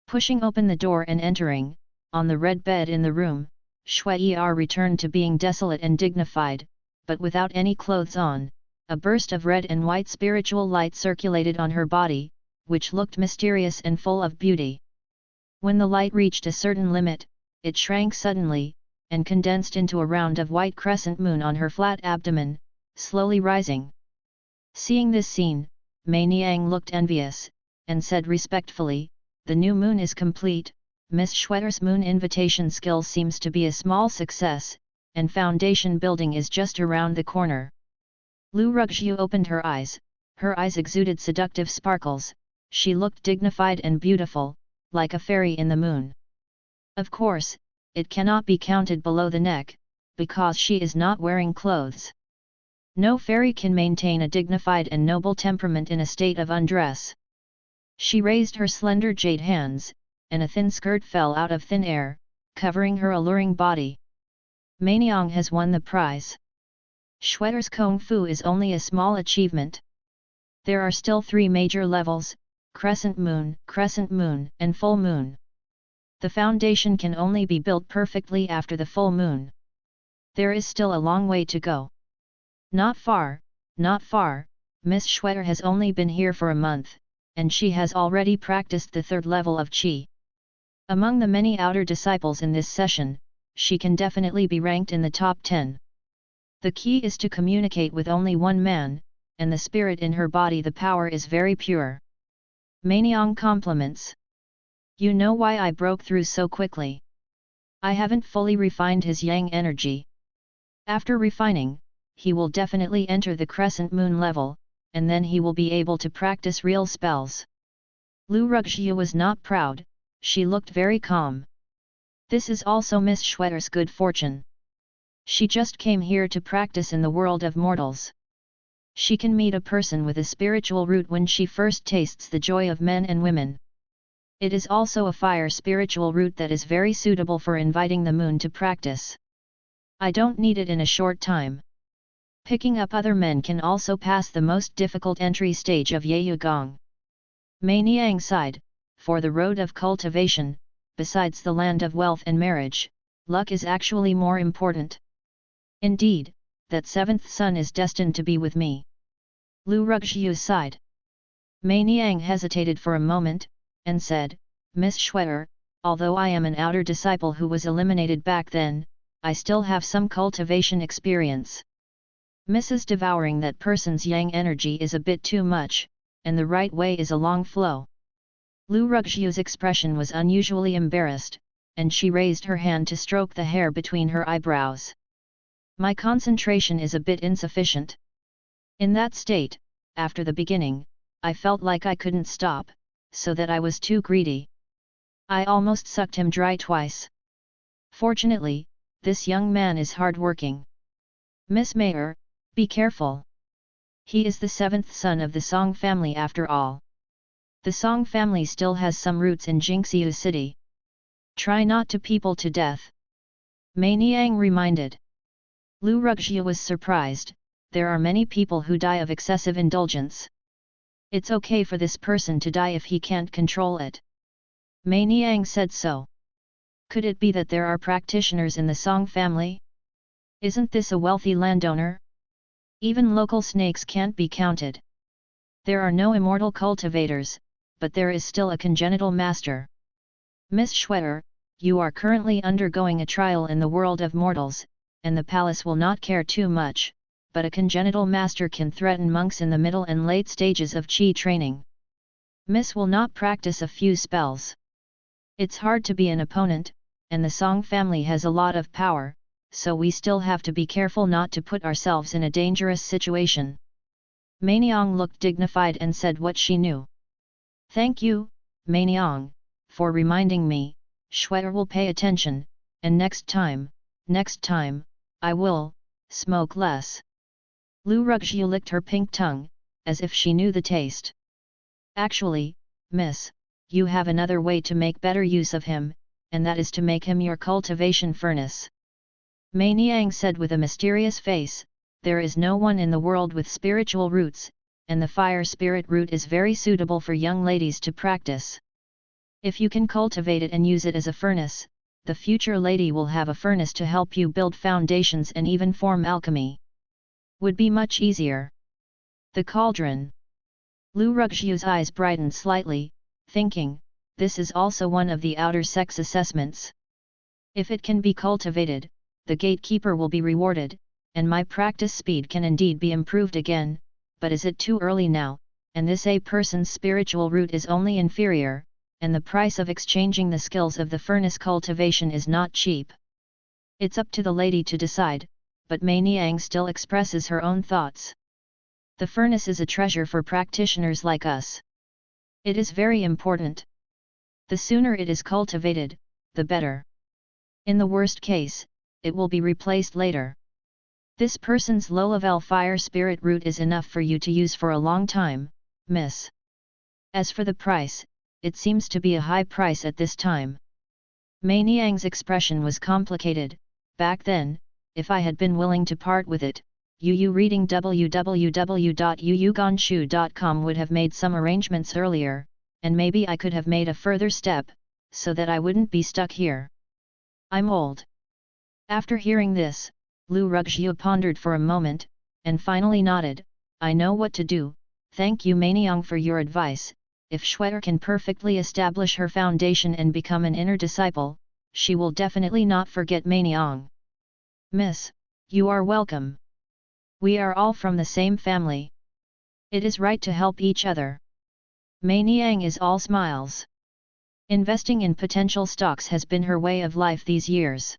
Pushing open the door and entering, on the red bed in the room, Shui-er returned to being desolate and dignified, but without any clothes on. A burst of red and white spiritual light circulated on her body, which looked mysterious and full of beauty. When the light reached a certain limit, it shrank suddenly, and condensed into a round of white crescent moon on her flat abdomen, slowly rising. Seeing this scene, Mei Niang looked envious, and said respectfully, the new moon is complete, Miss Schwetter's moon invitation skill seems to be a small success, and foundation building is just around the corner. Lu Ruxu opened her eyes exuded seductive sparkles, she looked dignified and beautiful, like a fairy in the moon. Of course, it cannot be counted below the neck, because she is not wearing clothes. No fairy can maintain a dignified and noble temperament in a state of undress. She raised her slender jade hands, and a thin skirt fell out of thin air, covering her alluring body. Mei Niang has won the prize. Schwetter's Kung Fu is only a small achievement. There are still 3 major levels, crescent moon, and full moon. The foundation can only be built perfectly after the full moon. There is still a long way to go. Not far, not far, Miss Schwetter has only been here for a month, and she has already practiced the 3rd level of Qi. Among the many outer disciples in this session, she can definitely be ranked in the top 10. The key is to communicate with only one man, and the spirit in her body, the power is very pure. Mei Niang compliments. You know why I broke through so quickly. I haven't fully refined his yang energy. After refining, he will definitely enter the crescent moon level, and then he will be able to practice real spells. Lu Ruxu was not proud, she looked very calm. This is also Miss Schwetter's good fortune. She just came here to practice in the world of mortals. She can meet a person with a spiritual root when she first tastes the joy of men and women. It is also a fire spiritual root that is very suitable for inviting the moon to practice. I don't need it in a short time. Picking up other men can also pass the most difficult entry stage of Yeyu Gong. Mei Niang sighed, for the road of cultivation, besides the land of wealth and marriage, luck is actually more important. Indeed, that 7th son is destined to be with me. Lu Ruxiu sighed. Mei Niang hesitated for a moment, and said, Miss Schwetter, although I am an outer disciple who was eliminated back then, I still have some cultivation experience. Mrs. Devouring that person's yang energy is a bit too much, and the right way is a long flow. Lu Ruxiu's expression was unusually embarrassed, and she raised her hand to stroke the hair between her eyebrows. My concentration is a bit insufficient. In that state, after the beginning, I felt like I couldn't stop, so that I was too greedy. I almost sucked him dry twice. Fortunately, this young man is hard-working. Miss Mayer, be careful. He is the seventh son of the Song family after all. The Song family still has some roots in Jingxiu City. Try not to people to death. Mei Niang reminded. Lu Ruxiu was surprised, there are many people who die of excessive indulgence. It's okay for this person to die if he can't control it. Mei Niang said so. Could it be that there are practitioners in the Song family? Isn't this a wealthy landowner? Even local snakes can't be counted. There are no immortal cultivators, but there is still a congenital master. Miss Schwetter, you are currently undergoing a trial in the world of mortals, and the palace will not care too much, but a congenital master can threaten monks in the middle and late stages of qi training. Miss will not practice a few spells. It's hard to be an opponent, and the Song family has a lot of power, so we still have to be careful not to put ourselves in a dangerous situation. Mei Niang looked dignified and said what she knew. Thank you, Mei Niang, for reminding me. Schwetter will pay attention, and next time, I will smoke less. Lu Ruxiu licked her pink tongue, as if she knew the taste. Actually, miss, you have another way to make better use of him, and that is to make him your cultivation furnace. Mei Niang said with a mysterious face, there is no one in the world with spiritual roots, and the fire spirit root is very suitable for young ladies to practice. If you can cultivate it and use it as a furnace, the future lady will have a furnace to help you build foundations and even form alchemy. Would be much easier. The cauldron. Lu Ruxiu's eyes brightened slightly, thinking, this is also one of the outer sex assessments. If it can be cultivated, the gatekeeper will be rewarded, and my practice speed can indeed be improved again, but is it too early now, and this a person's spiritual root is only inferior, and the price of exchanging the skills of the furnace cultivation is not cheap. It's up to the lady to decide, but Mei Niang still expresses her own thoughts. The furnace is a treasure for practitioners like us. It is very important. The sooner it is cultivated, the better. In the worst case, it will be replaced later. This person's low-level fire spirit root is enough for you to use for a long time, miss. As for the price, it seems to be a high price at this time. Mei Niang's expression was complicated. Back then, if I had been willing to part with it, reading www.yuyuganshu.com would have made some arrangements earlier, and maybe I could have made a further step, so that I wouldn't be stuck here. I'm old. After hearing this, Lu Ruxiu pondered for a moment, and finally nodded. I know what to do. Thank you Mei Niang for your advice. If Schwetter can perfectly establish her foundation and become an inner disciple, she will definitely not forget Mei Niang. Miss, you are welcome. We are all from the same family. It is right to help each other. Mei Niang is all smiles. Investing in potential stocks has been her way of life these years.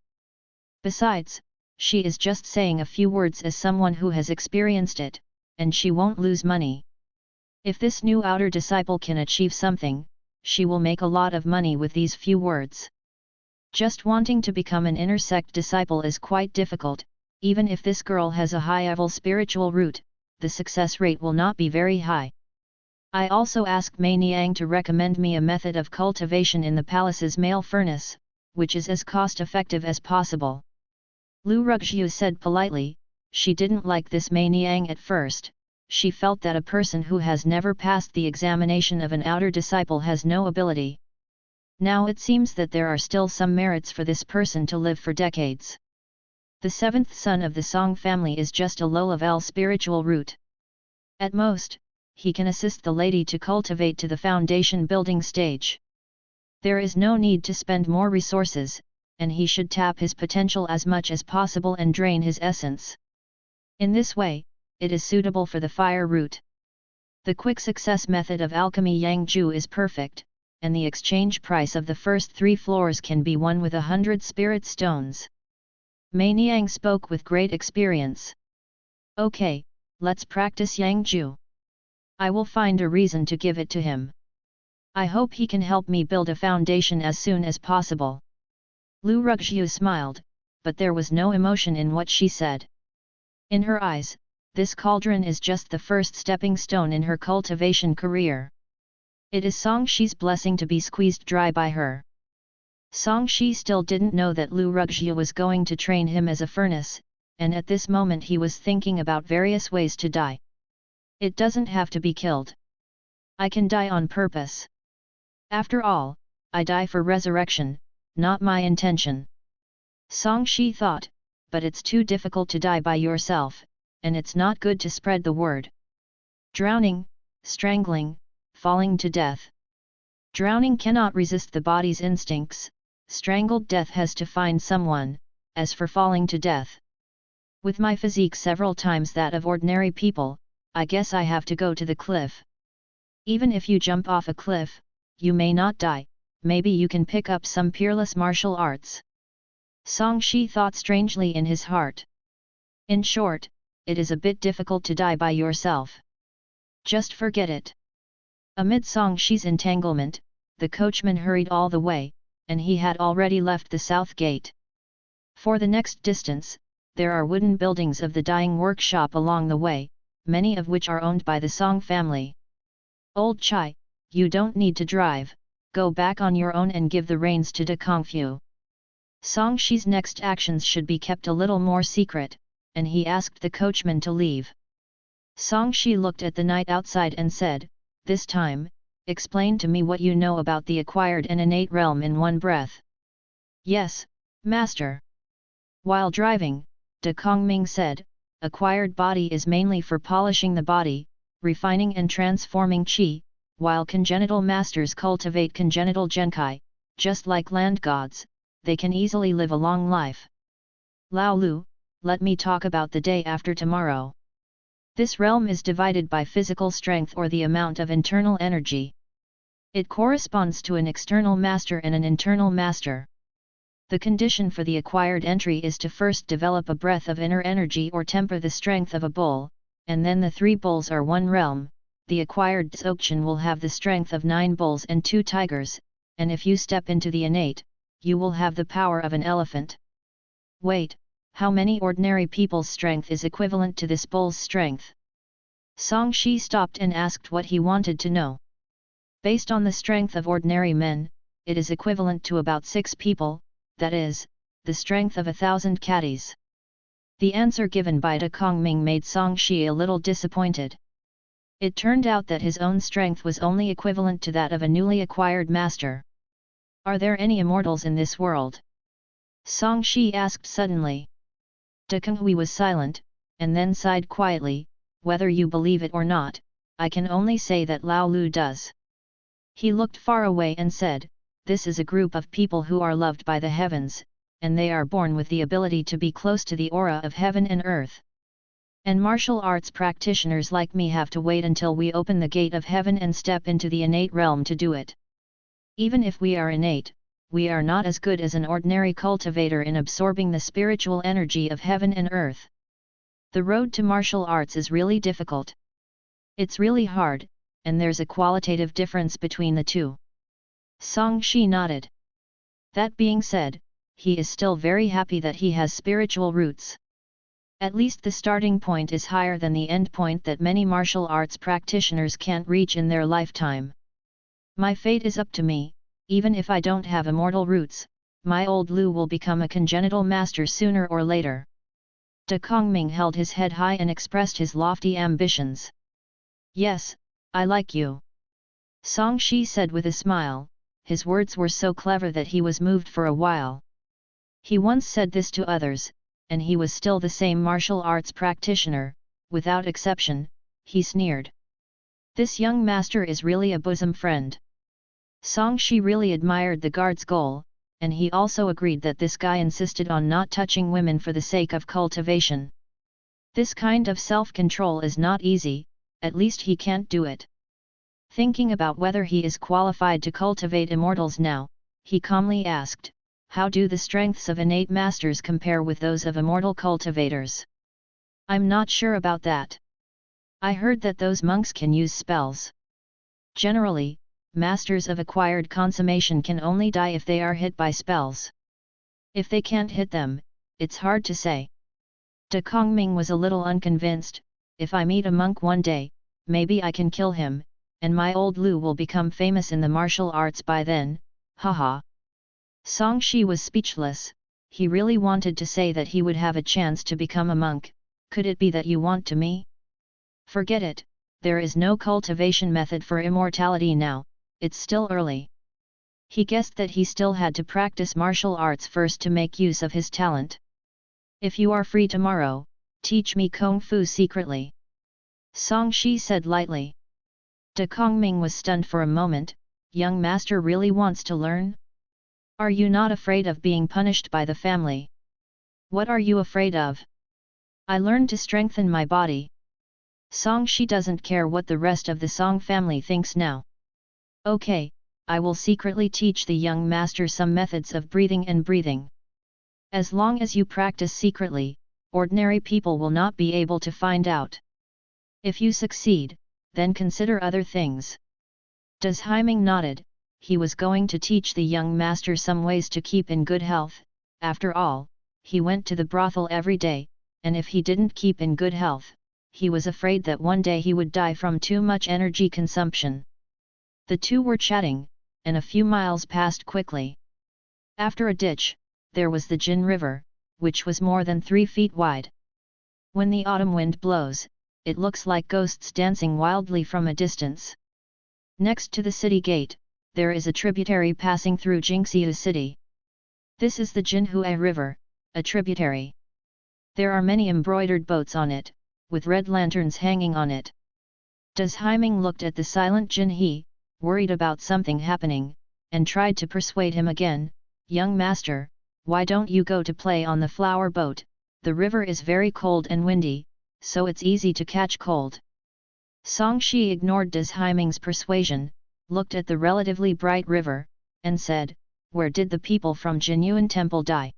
Besides, she is just saying a few words as someone who has experienced it, and she won't lose money. If this new outer disciple can achieve something, she will make a lot of money with these few words. Just wanting to become an inner sect disciple is quite difficult. Even if this girl has a high-level spiritual root, the success rate will not be very high. I also asked Mei Niang to recommend me a method of cultivation in the palace's male furnace, which is as cost-effective as possible. Lu Ruxiu said politely. She didn't like this Mei Niang at first. She felt that a person who has never passed the examination of an outer disciple has no ability. Now it seems that there are still some merits for this person to live for decades. The seventh son of the Song family is just a low-level spiritual root. At most, he can assist the lady to cultivate to the foundation building stage. There is no need to spend more resources, and he should tap his potential as much as possible and drain his essence. In this way, it is suitable for the fire root. The quick success method of alchemy Yangju is perfect, and the exchange price of the first 3 floors can be won with 100 spirit stones. Mei Niang spoke with great experience. Okay, let's practice Yangju. I will find a reason to give it to him. I hope he can help me build a foundation as soon as possible. Lu Ruxiu smiled, but there was no emotion in what she said. In her eyes, this cauldron is just the first stepping stone in her cultivation career. It is Song Shi's blessing to be squeezed dry by her. Song Shi still didn't know that Lu Ruxiu was going to train him as a furnace, and at this moment he was thinking about various ways to die. It doesn't have to be killed. I can die on purpose. After all, I die for resurrection, not my intention. Song Shi thought, but it's too difficult to die by yourself, and it's not good to spread the word. Drowning, strangling, falling to death. Drowning cannot resist the body's instincts, strangled death has to find someone, as for falling to death. With my physique several times that of ordinary people, I guess I have to go to the cliff. Even if you jump off a cliff, you may not die, maybe you can pick up some peerless martial arts. Song Shi thought strangely in his heart. In short, it is a bit difficult to die by yourself. Just forget it. Amid Song Shi's entanglement, the coachman hurried all the way, and he had already left the south gate. For the next distance, there are wooden buildings of the dyeing workshop along the way, many of which are owned by the Song family. Old Chai, you don't need to drive, go back on your own and give the reins to De Kongfu. Song Shi's next actions should be kept a little more secret, and he asked the coachman to leave. Song Shi looked at the night outside and said, "This time, explain to me what you know about the acquired and innate realm in one breath." "Yes, master." While driving, De Kongming said, "Acquired body is mainly for polishing the body, refining and transforming qi, while congenital masters cultivate congenital genkai, just like land gods, they can easily live a long life." "Lao Lu, let me talk about the day after tomorrow. This realm is divided by physical strength or the amount of internal energy. It corresponds to an external master and an internal master. The condition for the acquired entry is to first develop a breath of inner energy or temper the strength of a bull, and then the 3 bulls are one realm. The acquired Dzogchen will have the strength of 9 bulls and 2 tigers, and if you step into the innate, you will have the power of an elephant." "Wait, how many ordinary people's strength is equivalent to this bull's strength?" Song Shi stopped and asked what he wanted to know. "Based on the strength of ordinary men, it is equivalent to about 6 people, that is, the strength of 1,000 caddies." The answer given by De Kongming made Song Shi a little disappointed. It turned out that his own strength was only equivalent to that of a newly acquired master. "Are there any immortals in this world?" Song Shi asked suddenly. De Konghui was silent, and then sighed quietly, "Whether you believe it or not, I can only say that Lao Lu does." He looked far away and said, "This is a group of people who are loved by the heavens, and they are born with the ability to be close to the aura of heaven and earth. And martial arts practitioners like me have to wait until we open the gate of heaven and step into the innate realm to do it. Even if we are innate, we are not as good as an ordinary cultivator in absorbing the spiritual energy of heaven and earth. The road to martial arts is really difficult. It's really hard, and there's a qualitative difference between the two." Song Shi nodded. That being said, he is still very happy that he has spiritual roots. At least the starting point is higher than the end point that many martial arts practitioners can't reach in their lifetime. "My fate is up to me, even if I don't have immortal roots, my old Lu will become a congenital master sooner or later." De Kongming held his head high and expressed his lofty ambitions. "Yes, I like you," Song Shi said with a smile. His words were so clever that he was moved for a while. He once said this to others, and he was still the same martial arts practitioner, without exception, he sneered. This young master is really a bosom friend. Song Shi really admired the guard's goal, and he also agreed that this guy insisted on not touching women for the sake of cultivation. This kind of self-control is not easy, at least he can't do it. Thinking about whether he is qualified to cultivate immortals now, he calmly asked, how do the strengths of innate masters compare with those of immortal cultivators? I'm not sure about that. I heard that those monks can use spells. Generally, masters of acquired consummation can only die if they are hit by spells. If they can't hit them, it's hard to say. De Kongming was a little unconvinced. If I meet a monk one day, maybe I can kill him, and my old Lu will become famous in the martial arts by then, haha. Song Shi was speechless. He really wanted to say that he would have a chance to become a monk. Could it be that you want to me? Forget it, there is no cultivation method for immortality now, it's still early. He guessed that he still had to practice martial arts first to make use of his talent. If you are free tomorrow, teach me Kung Fu secretly. Song Shi said lightly. De Kongming was stunned for a moment. Young master really wants to learn? Are you not afraid of being punished by the family? What are you afraid of? I learned to strengthen my body. Song Shi doesn't care what the rest of the Song family thinks now. Okay, I will secretly teach the young master some methods of breathing and breathing. As long as you practice secretly, ordinary people will not be able to find out. If you succeed, then consider other things. Des Haiming nodded. He was going to teach the young master some ways to keep in good health. After all, he went to the brothel every day, and if he didn't keep in good health, he was afraid that one day he would die from too much energy consumption. The two were chatting, and a few miles passed quickly. After a ditch, there was the Jin River, which was more than 3 feet wide. When the autumn wind blows, it looks like ghosts dancing wildly from a distance. Next to the city gate, there is a tributary passing through Jingxiu city. This is the Jinhui River, a tributary. There are many embroidered boats on it, with red lanterns hanging on it. Des Haiming looked at the silent Jinhe, worried about something happening, and tried to persuade him again, young master, why don't you go to play on the flower boat? The river is very cold and windy, so it's easy to catch cold. Song Shi ignored Des Haiming's persuasion, looked at the relatively bright river, and said, where did the people from Jinyuan Temple die?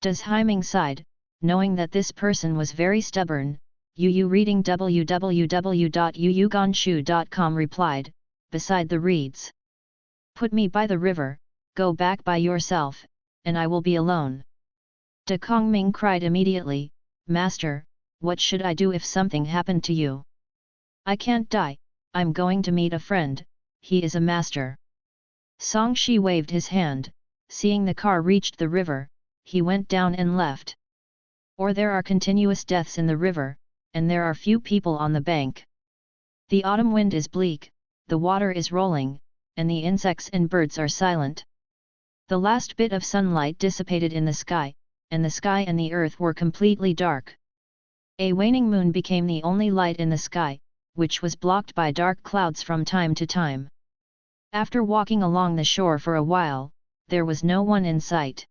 Des Haiming sighed, knowing that this person was very stubborn. Yu reading www.yuyuganshu.com replied, beside the reeds. Put me by the river, go back by yourself, and I will be alone. De Kongming cried immediately, Master, what should I do if something happened to you? I can't die, I'm going to meet a friend, he is a master. Song Shi waved his hand. Seeing the car reached the river, he went down and left. Or there are continuous deaths in the river, and there are few people on the bank. The autumn wind is bleak, the water is rolling, and the insects and birds are silent. The last bit of sunlight dissipated in the sky, and the sky and the earth were completely dark. A waning moon became the only light in the sky, which was blocked by dark clouds from time to time. After walking along the shore for a while, there was no one in sight.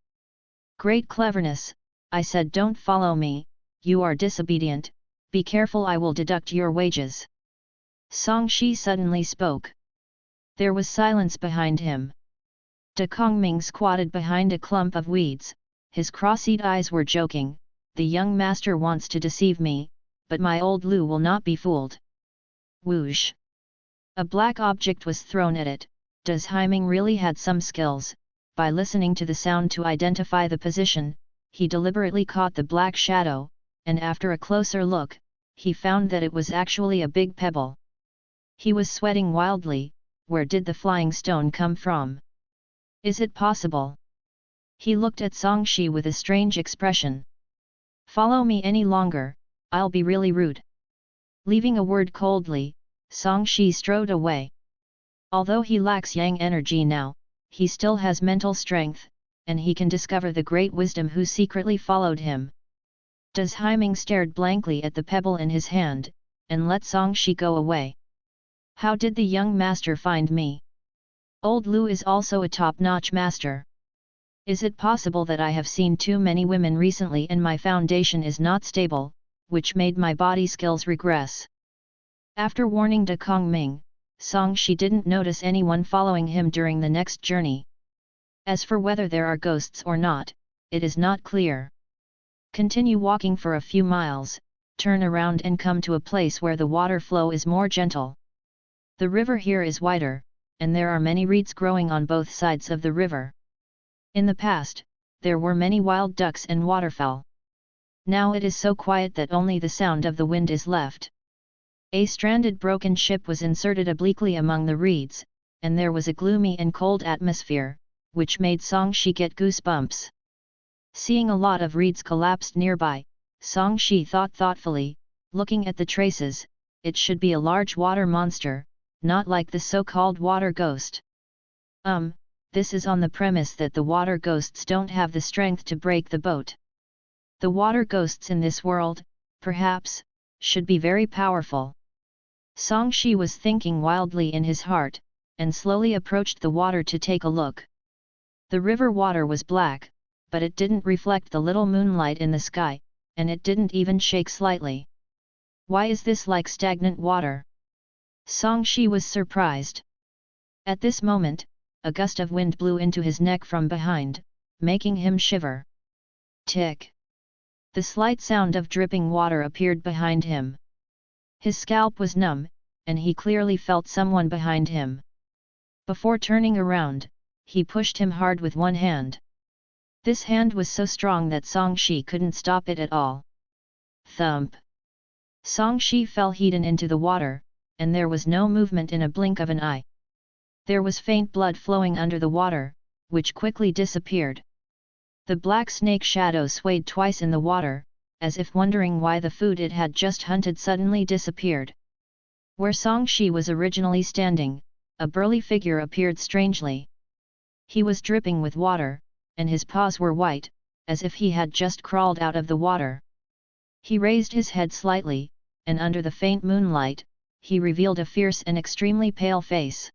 Great cleverness, I said don't follow me, you are disobedient, be careful I will deduct your wages. Song Shi suddenly spoke. There was silence behind him. De Kongming squatted behind a clump of weeds, his cross-eyed eyes were joking, the young master wants to deceive me, but my old Lu will not be fooled. Whoosh! A black object was thrown at it. Des Haiming really had some skills. By listening to the sound to identify the position, he deliberately caught the black shadow, and after a closer look, he found that it was actually a big pebble. He was sweating wildly. Where did the flying stone come from? Is it possible? He looked at Song Shi with a strange expression. Follow me any longer, I'll be really rude. Leaving a word coldly, Song Shi strode away. Although he lacks yang energy now, he still has mental strength, and he can discover the great wisdom who secretly followed him. Des Haiming stared blankly at the pebble in his hand. and let Song Shi go away. How did the young master find me? Old Lu is also a top-notch master. Is it possible that I have seen too many women recently and my foundation is not stable, which made my body skills regress? After warning De Kongming, Song Shi didn't notice anyone following him during the next journey. As for whether there are ghosts or not, it is not clear. Continue walking for a few miles, turn around and come to a place where the water flow is more gentle. The river here is wider, and there are many reeds growing on both sides of the river. In the past, there were many wild ducks and waterfowl. Now it is so quiet that only the sound of the wind is left. A stranded broken ship was inserted obliquely among the reeds, and there was a gloomy and cold atmosphere, which made Song Shi get goosebumps. Seeing a lot of reeds collapsed nearby, Song Shi thought thoughtfully, looking at the traces, it should be a large water monster, not like the so-called water ghost. This is on the premise that the water ghosts don't have the strength to break the boat. The water ghosts in this world, perhaps, should be very powerful. Song Shi was thinking wildly in his heart, and slowly approached the water to take a look. The river water was black, but it didn't reflect the little moonlight in the sky, and it didn't even shake slightly. Why is this like stagnant water? Song Shi was surprised. At this moment, a gust of wind blew into his neck from behind, making him shiver. Tick! The slight sound of dripping water appeared behind him. His scalp was numb, and he clearly felt someone behind him. Before turning around, he pushed him hard with one hand. This hand was so strong that Song Shi couldn't stop it at all. Thump! Song Shi fell head-on into the water, and there was no movement in a blink of an eye. There was faint blood flowing under the water, which quickly disappeared. The black snake shadow swayed twice in the water, as if wondering why the food it had just hunted suddenly disappeared. Where Song Shi was originally standing, a burly figure appeared strangely. He was dripping with water, and his paws were white, as if he had just crawled out of the water. He raised his head slightly, and under the faint moonlight, he revealed a fierce and extremely pale face.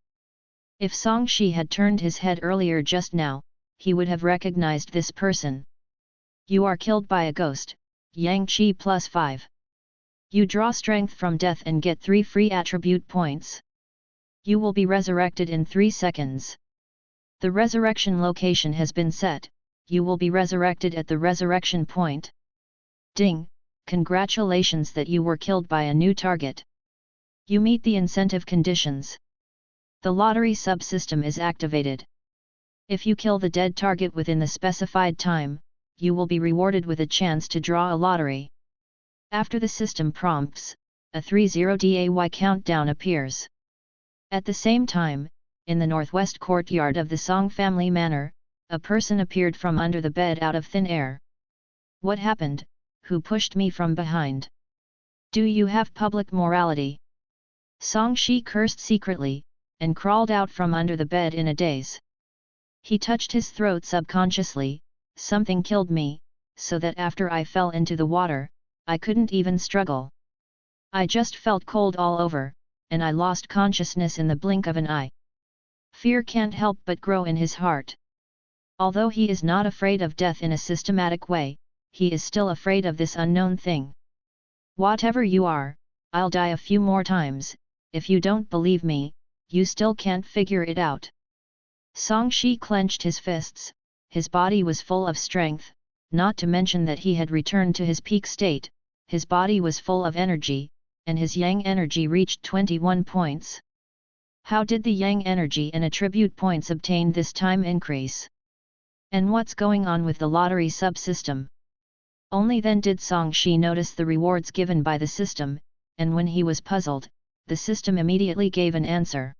If Song Shi had turned his head earlier just now, he would have recognized this person. You are killed by a ghost, Yang Qi +5. You draw strength from death and get 3 free attribute points. You will be resurrected in 3 seconds. The resurrection location has been set, you will be resurrected at the resurrection point. Ding! Congratulations that you were killed by a new target. You meet the incentive conditions. The lottery subsystem is activated. If you kill the dead target within the specified time, you will be rewarded with a chance to draw a lottery. After the system prompts, a 30-day countdown appears. At the same time, in the northwest courtyard of the Song family manor, a person appeared from under the bed out of thin air. What happened? Who pushed me from behind? Do you have public morality? Song Shi cursed secretly, and crawled out from under the bed in a daze. He touched his throat subconsciously. Something killed me, so that after I fell into the water, I couldn't even struggle. I just felt cold all over, and I lost consciousness in the blink of an eye. Fear can't help but grow in his heart. Although he is not afraid of death in a systematic way, he is still afraid of this unknown thing. Whatever you are, I'll die a few more times. If you don't believe me, you still can't figure it out. Song Shi clenched his fists. His body was full of strength, not to mention that he had returned to his peak state. His body was full of energy, and his yang energy reached 21 points. How did the yang energy and attribute points obtain this time increase? And what's going on with the lottery subsystem? Only then did Song Shi notice the rewards given by the system, and when he was puzzled, the system immediately gave an answer.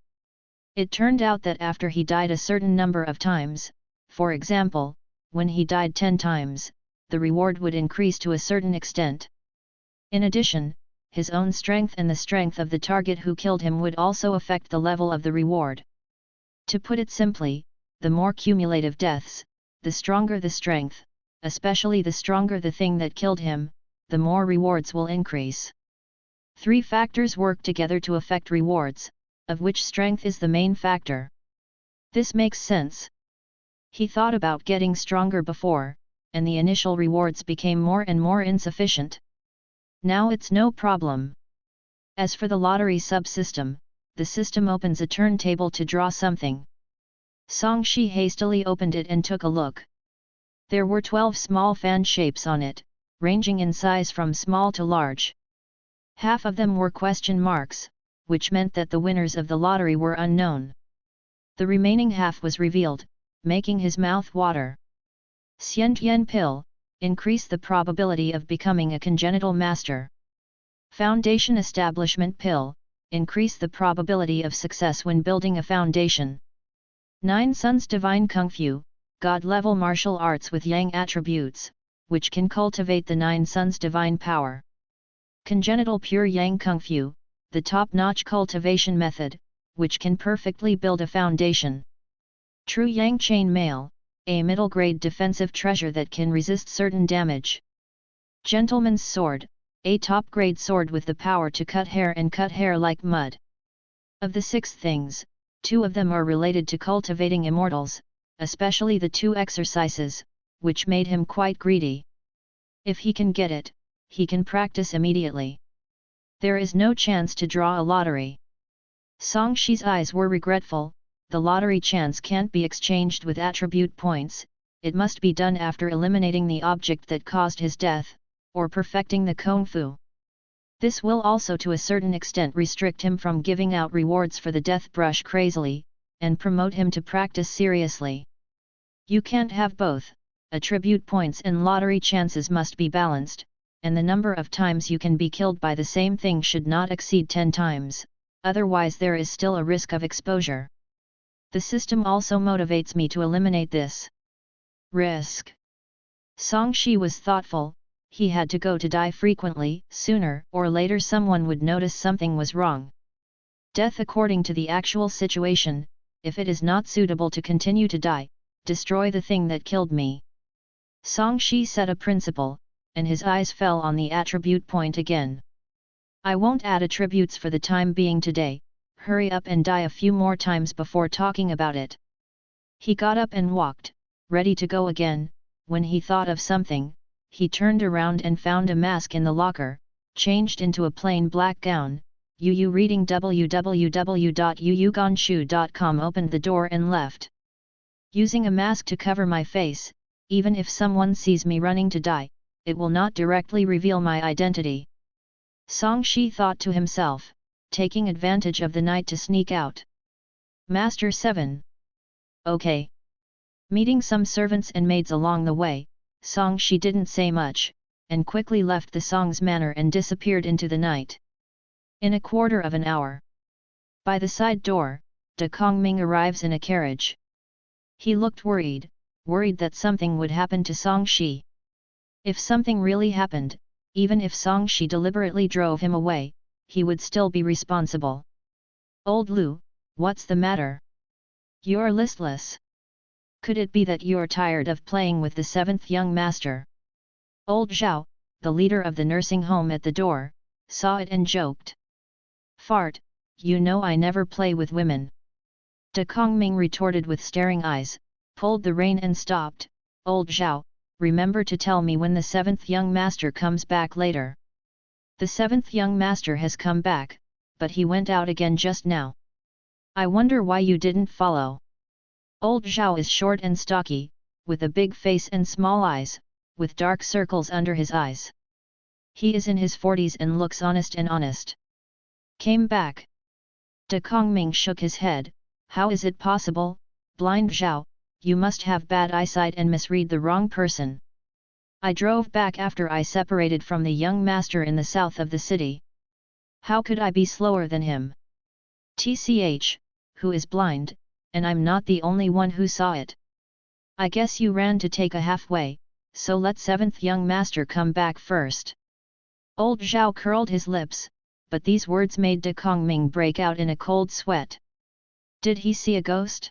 It turned out that after he died a certain number of times, for example, when he died 10 times, the reward would increase to a certain extent. In addition, his own strength and the strength of the target who killed him would also affect the level of the reward. To put it simply, the more cumulative deaths, the stronger the strength, especially the stronger the thing that killed him, the more rewards will increase. Three factors work together to affect rewards, of which strength is the main factor. This makes sense. He thought about getting stronger before, and the initial rewards became more and more insufficient. Now it's no problem. As for the lottery subsystem, the system opens a turntable to draw something. Songshi hastily opened it and took a look. There were 12 small fan shapes on it, ranging in size from small to large. Half of them were question marks, which meant that the winners of the lottery were unknown. The remaining half was revealed, making his mouth water. Xiantian pill, increase the probability of becoming a congenital master. Foundation establishment pill, increase the probability of success when building a foundation. 9 Suns Divine Kung Fu, God-level martial arts with Yang attributes, which can cultivate the 9 Suns divine power. Congenital Pure Yang Kung Fu, the top-notch cultivation method, which can perfectly build a foundation. True Yang Chain Mail, a middle-grade defensive treasure that can resist certain damage. Gentleman's Sword, a top-grade sword with the power to cut hair and cut hair like mud. Of the 6 things, 2 of them are related to cultivating immortals, especially the 2 exercises, which made him quite greedy. If he can get it, he can practice immediately. There is no chance to draw a lottery. Songshi's eyes were regretful. The lottery chance can't be exchanged with attribute points, it must be done after eliminating the object that caused his death, or perfecting the Kung Fu. This will also to a certain extent restrict him from giving out rewards for the death brush crazily, and promote him to practice seriously. You can't have both, attribute points and lottery chances must be balanced, and the number of times you can be killed by the same thing should not exceed 10 times, otherwise there is still a risk of exposure. The system also motivates me to eliminate this risk. Songshi was thoughtful. He had to go to die frequently, sooner or later someone would notice something was wrong. Death according to the actual situation, if it is not suitable to continue to die, destroy the thing that killed me. Songshi set a principle, and his eyes fell on the attribute point again. I won't add attributes for the time being today, hurry up and die a few more times before talking about it. He got up and walked, ready to go again. When he thought of something, he turned around and found a mask in the locker, changed into a plain black gown. Yu reading www.yuyuganshu.com opened the door and left. Using a mask to cover my face, even if someone sees me running to die, it will not directly reveal my identity. Songshi thought to himself, taking advantage of the night to sneak out. Master 7. Okay. Meeting some servants and maids along the way, Songshi didn't say much, and quickly left the Song's manor and disappeared into the night. In a quarter of an hour. By the side door, De Kongming arrives in a carriage. He looked worried that something would happen to Songshi. If something really happened, even if Songshi deliberately drove him away, he would still be responsible. Old Lu, what's the matter? You're listless. Could it be that you're tired of playing with the 7th young master? Old Zhao, the leader of the nursing home at the door, saw it and joked. Fart, you know I never play with women. De Kongming retorted with staring eyes, pulled the rein and stopped. Old Zhao, remember to tell me when the 7th young master comes back later. The 7th young master has come back, but he went out again just now. I wonder why you didn't follow. Old Zhao is short and stocky, with a big face and small eyes, with dark circles under his eyes. He is in his 40s and looks honest. Came back. De Kongming shook his head. How is it possible, blind Zhao, you must have bad eyesight and misread the wrong person. I drove back after I separated from the young master in the south of the city. How could I be slower than him? TCH, who is blind, and I'm not the only one who saw it. I guess you ran to take a halfway, so let 7th young master come back first. Old Zhao curled his lips, but these words made De Kongming break out in a cold sweat. Did he see a ghost?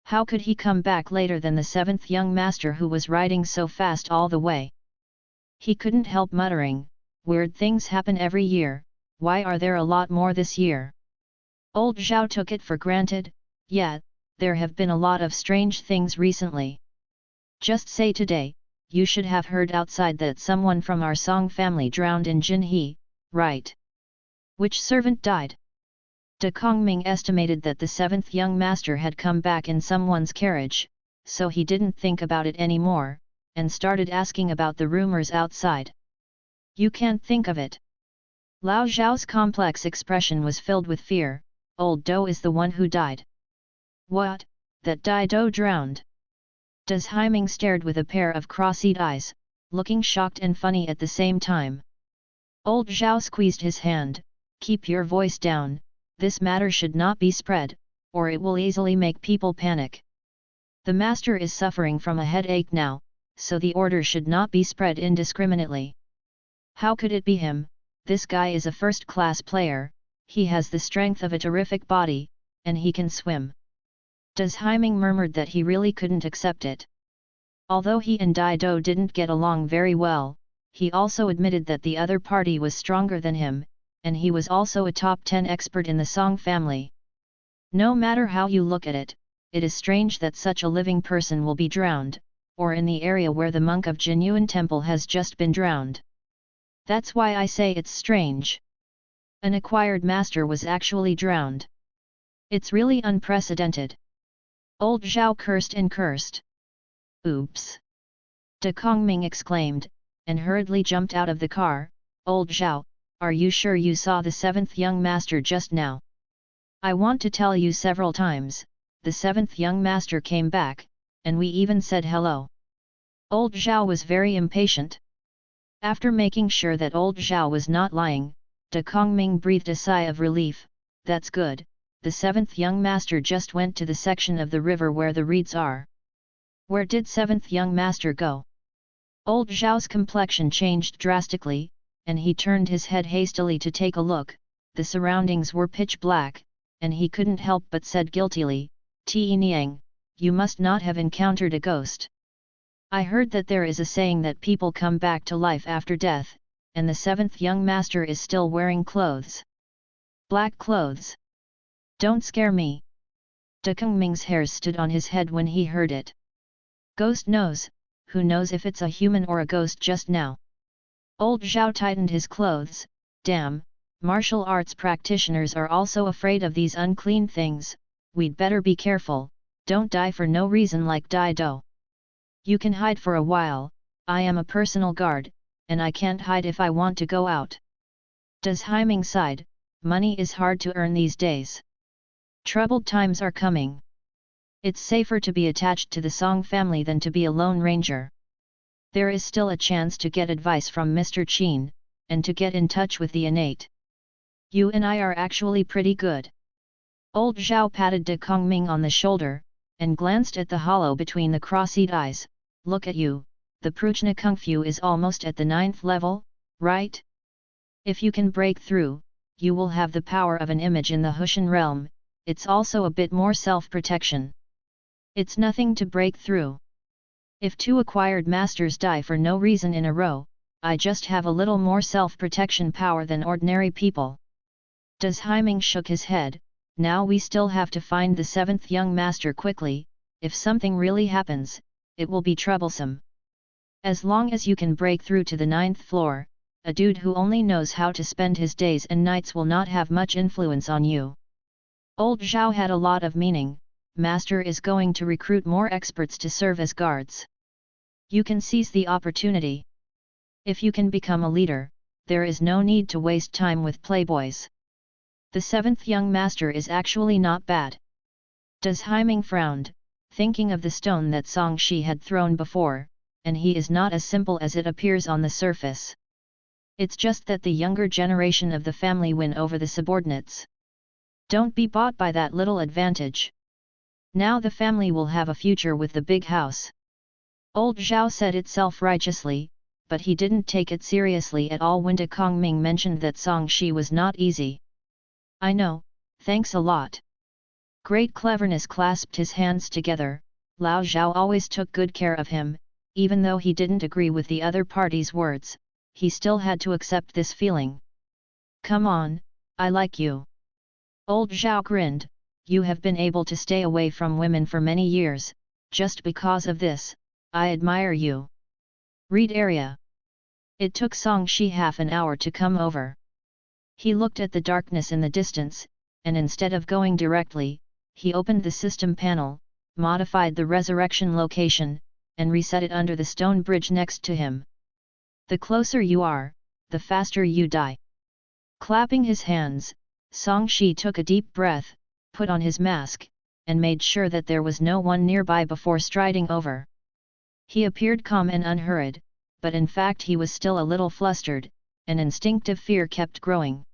How could he come back later than the 7th young master who was riding so fast all the way? He couldn't help muttering, weird things happen every year, why are there a lot more this year? Old Zhao took it for granted, yeah, there have been a lot of strange things recently. Just say today, you should have heard outside that someone from our Song family drowned in Jinhe, right? Which servant died? De Kongming estimated that the seventh young master had come back in someone's carriage, so he didn't think about it anymore, and started asking about the rumors outside. You can't think of it. Lao Zhao's complex expression was filled with fear. Old Do is the one who died. What, that Dai Do drowned? Does Haiming stared with a pair of cross-eyed eyes, looking shocked and funny at the same time. Old Zhao squeezed his hand. Keep your voice down, this matter should not be spread, or it will easily make people panic. The master is suffering from a headache now, so the order should not be spread indiscriminately. How could it be him? This guy is a first-class player, he has the strength of a terrific body, and he can swim. Does Haiming murmured that he really couldn't accept it. Although he and Dai Do didn't get along very well, he also admitted that the other party was stronger than him, and he was also a top 10 expert in the Song family. No matter how you look at it, it is strange that such a living person will be drowned, or in the area where the monk of Jinyuan Temple has just been drowned. That's why I say it's strange. An acquired master was actually drowned. It's really unprecedented. Old Zhao cursed and cursed. Oops! De Kongming exclaimed, and hurriedly jumped out of the car. Old Zhao, are you sure you saw the seventh young master just now? I want to tell you several times, the seventh young master came back, and we even said hello. Old Zhao was very impatient. After making sure that old Zhao was not lying, De Kongming breathed a sigh of relief. That's good, the seventh young master just went to the section of the river where the reeds are. Where did seventh young master go? Old Zhao's complexion changed drastically, and he turned his head hastily to take a look. The surroundings were pitch black, and he couldn't help but said guiltily, Ti Niang, you must not have encountered a ghost. I heard that there is a saying that people come back to life after death, and the seventh young master is still wearing clothes. Black clothes. Don't scare me. De Kongming's hairs stood on his head when he heard it. Ghost knows, who knows if it's a human or a ghost just now. Old Zhao tightened his clothes. Damn, martial arts practitioners are also afraid of these unclean things, we'd better be careful, don't die for no reason like Dai Do. You can hide for a while, I am a personal guard, and I can't hide if I want to go out. Does Haiming sighed, money is hard to earn these days. Troubled times are coming. It's safer to be attached to the Song family than to be a lone ranger. There is still a chance to get advice from Mr. Qin, and to get in touch with the innate. You and I are actually pretty good. Old Zhao patted De Kongming on the shoulder, and glanced at the hollow between the cross-eyed eyes. Look at you, the Prujna Kung Fu is almost at the 9th level, right? If you can break through, you will have the power of an image in the Hushan realm, it's also a bit more self-protection. It's nothing to break through. If 2 acquired masters die for no reason in a row, I just have a little more self-protection power than ordinary people. Does Haiming shook his head, now we still have to find the 7th young master quickly, if something really happens, it will be troublesome. As long as you can break through to the 9th floor, a dude who only knows how to spend his days and nights will not have much influence on you. Old Zhao had a lot of meaning, master is going to recruit more experts to serve as guards. You can seize the opportunity. If you can become a leader, there is no need to waste time with playboys. The 7th young master is actually not bad. Does Haiming frowned, thinking of the stone that Song Shi had thrown before, and he is not as simple as it appears on the surface. It's just that the younger generation of the family win over the subordinates. Don't be bought by that little advantage. Now the family will have a future with the big house. Old Zhao said it self-righteously, but he didn't take it seriously at all when De Kongming mentioned that Song Shi was not easy. I know, thanks a lot. Great cleverness clasped his hands together. Lao Zhao always took good care of him, even though he didn't agree with the other party's words, he still had to accept this feeling. Come on, I like you. Old Zhao grinned, you have been able to stay away from women for many years, just because of this, I admire you. Read area. It took Song Shi half an hour to come over. He looked at the darkness in the distance, and instead of going directly, he opened the system panel, modified the resurrection location, and reset it under the stone bridge next to him. The closer you are, the faster you die. Clapping his hands, Song Shi took a deep breath, put on his mask, and made sure that there was no one nearby before striding over. He appeared calm and unhurried, but in fact he was still a little flustered, and instinctive fear kept growing.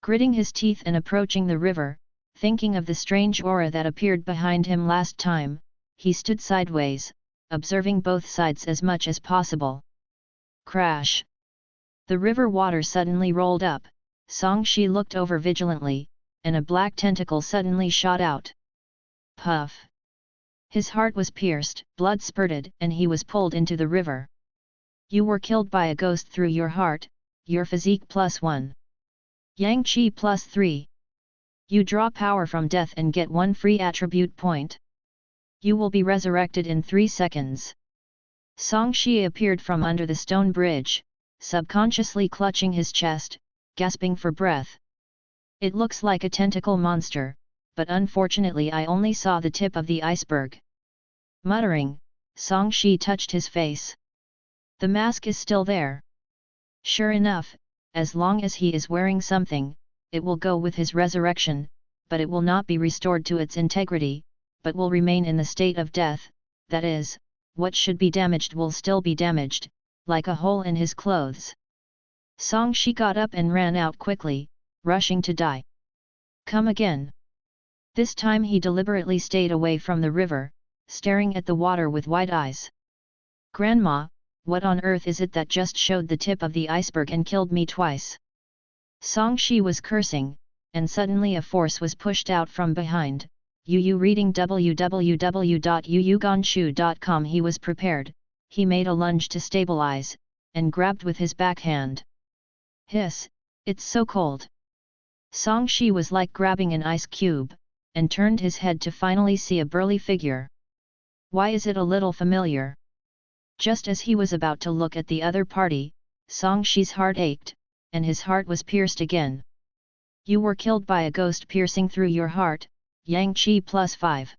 Gritting his teeth and approaching the river, thinking of the strange aura that appeared behind him last time, he stood sideways, observing both sides as much as possible. Crash! The river water suddenly rolled up. Song Shi looked over vigilantly, and a black tentacle suddenly shot out. Puff! His heart was pierced, blood spurted, and he was pulled into the river. You were killed by a ghost through your heart, your physique +1. Yang Qi +3. You draw power from death and get 1 free attribute point. You will be resurrected in 3 seconds. Song Shi appeared from under the stone bridge, subconsciously clutching his chest, gasping for breath. It looks like a tentacle monster, but unfortunately I only saw the tip of the iceberg. Muttering, Song Shi touched his face. The mask is still there. Sure enough, as long as he is wearing something, it will go with his resurrection, but it will not be restored to its integrity, but will remain in the state of death, that is, what should be damaged will still be damaged, like a hole in his clothes. Song Shi got up and ran out quickly, rushing to die. Come again. This time he deliberately stayed away from the river, staring at the water with wide eyes. Grandma, what on earth is it that just showed the tip of the iceberg and killed me twice? Song Shi was cursing, and suddenly a force was pushed out from behind. Reading www.yuyuganshu.com. He was prepared, he made a lunge to stabilize, and grabbed with his backhand. Hiss, it's so cold. Song Shi was like grabbing an ice cube, and turned his head to finally see a burly figure. Why is it a little familiar? Just as he was about to look at the other party, Song Shi's heart ached, and his heart was pierced again. You were killed by a ghost piercing through your heart, Yang Qi +5.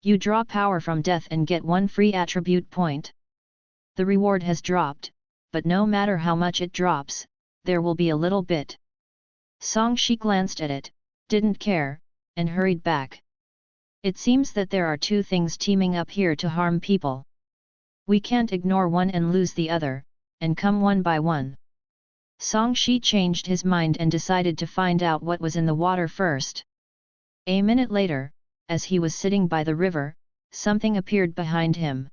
You draw power from death and get 1 free attribute point. The reward has dropped, but no matter how much it drops, there will be a little bit. Song Shi glanced at it, didn't care, and hurried back. It seems that there are 2 things teaming up here to harm people. We can't ignore one and lose the other, and come one by one. Song Shi changed his mind and decided to find out what was in the water first. A minute later, as he was sitting by the river, something appeared behind him.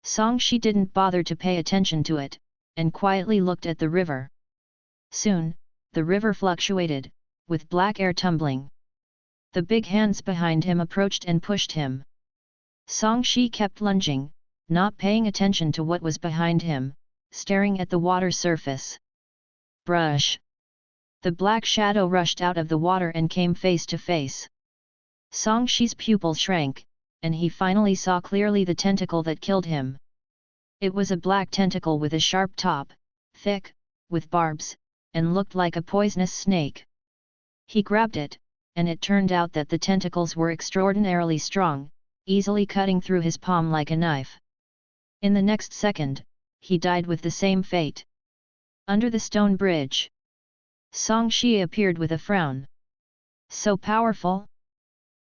Song Shi didn't bother to pay attention to it, and quietly looked at the river. Soon, the river fluctuated, with black air tumbling. The big hands behind him approached and pushed him. Song Shi kept lunging, not paying attention to what was behind him, staring at the water surface. Brush! The black shadow rushed out of the water and came face to face. Song Shi's pupil shrank, and he finally saw clearly the tentacle that killed him. It was a black tentacle with a sharp top, thick, with barbs, and looked like a poisonous snake. He grabbed it, and it turned out that the tentacles were extraordinarily strong, easily cutting through his palm like a knife. In the next second, he died with the same fate. Under the stone bridge, Song Shi appeared with a frown. So powerful?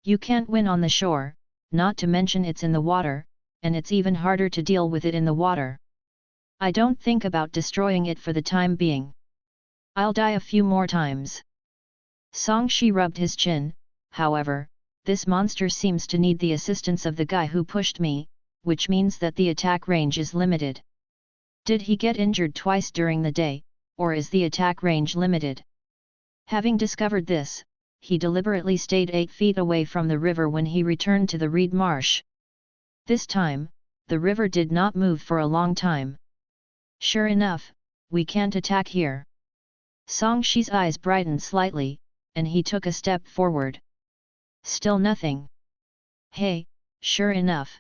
You can't win on the shore, not to mention it's in the water, and it's even harder to deal with it in the water. I don't think about destroying it for the time being. I'll die a few more times. Song Shi rubbed his chin. However, this monster seems to need the assistance of the guy who pushed me, which means that the attack range is limited. Did he get injured twice during the day, or is the attack range limited? Having discovered this, he deliberately stayed 8 feet away from the river when he returned to the reed marsh. This time, the river did not move for a long time. Sure enough, we can't attack here. Song Shi's eyes brightened slightly, and he took a step forward. Still nothing. Hey, sure enough.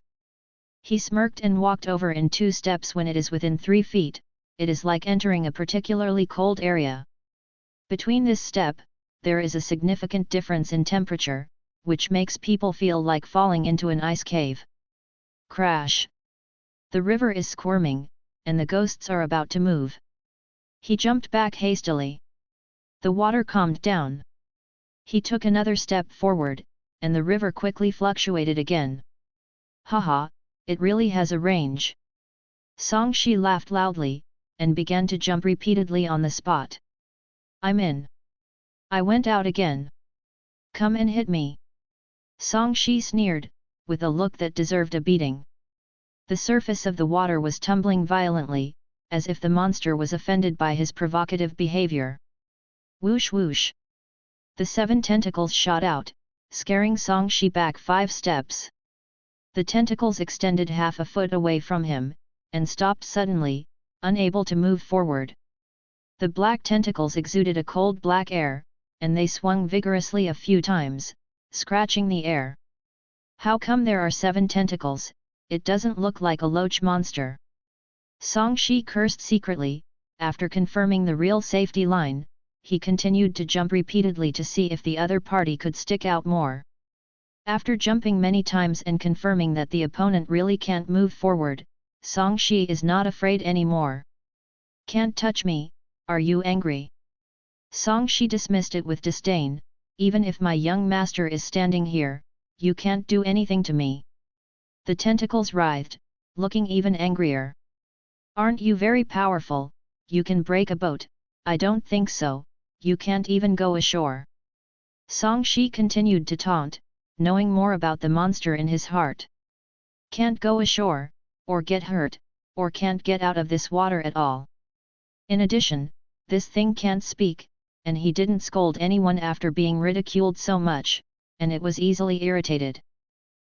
He smirked and walked over in 2 steps. When it is within 3 feet, it is like entering a particularly cold area. Between this step, there is a significant difference in temperature, which makes people feel like falling into an ice cave. Crash! The river is squirming, and the ghosts are about to move. He jumped back hastily. The water calmed down. He took another step forward, and the river quickly fluctuated again. Haha, it really has a range. Song Shi laughed loudly, and began to jump repeatedly on the spot. I'm in. I went out again. Come and hit me. Song Shi sneered, with a look that deserved a beating. The surface of the water was tumbling violently, as if the monster was offended by his provocative behavior. Whoosh whoosh! The 7 tentacles shot out, scaring Song Shi back 5 steps. The tentacles extended half a foot away from him, and stopped suddenly, unable to move forward. The black tentacles exuded a cold black air, and they swung vigorously a few times, scratching the air. How come there are 7 tentacles? It doesn't look like a loach monster. Song Shi cursed secretly. After confirming the real safety line, he continued to jump repeatedly to see if the other party could stick out more. After jumping many times and confirming that the opponent really can't move forward, Song Shi is not afraid anymore. Can't touch me, are you angry? Song Shi dismissed it with disdain. Even if my young master is standing here, you can't do anything to me. The tentacles writhed, looking even angrier. Aren't you very powerful? You can break a boat. I don't think so, you can't even go ashore. Song Shi continued to taunt, knowing more about the monster in his heart. Can't go ashore, or get hurt, or can't get out of this water at all. In addition, this thing can't speak, and he didn't scold anyone after being ridiculed so much, and it was easily irritated.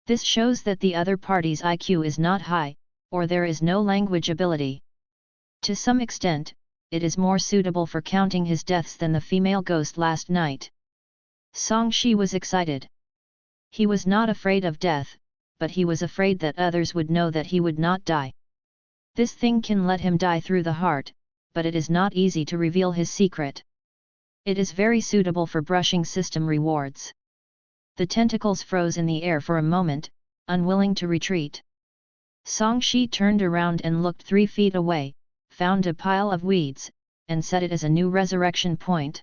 This shows that the other party's IQ is not high, or there is no language ability. To some extent, it is more suitable for counting his deaths than the female ghost last night. Song Shi was excited. He was not afraid of death, but he was afraid that others would know that he would not die. This thing can let him die through the heart, but it is not easy to reveal his secret. It is very suitable for brushing system rewards. The tentacles froze in the air for a moment, unwilling to retreat. Song Shi turned around and looked 3 feet away, found a pile of weeds, and set it as a new resurrection point.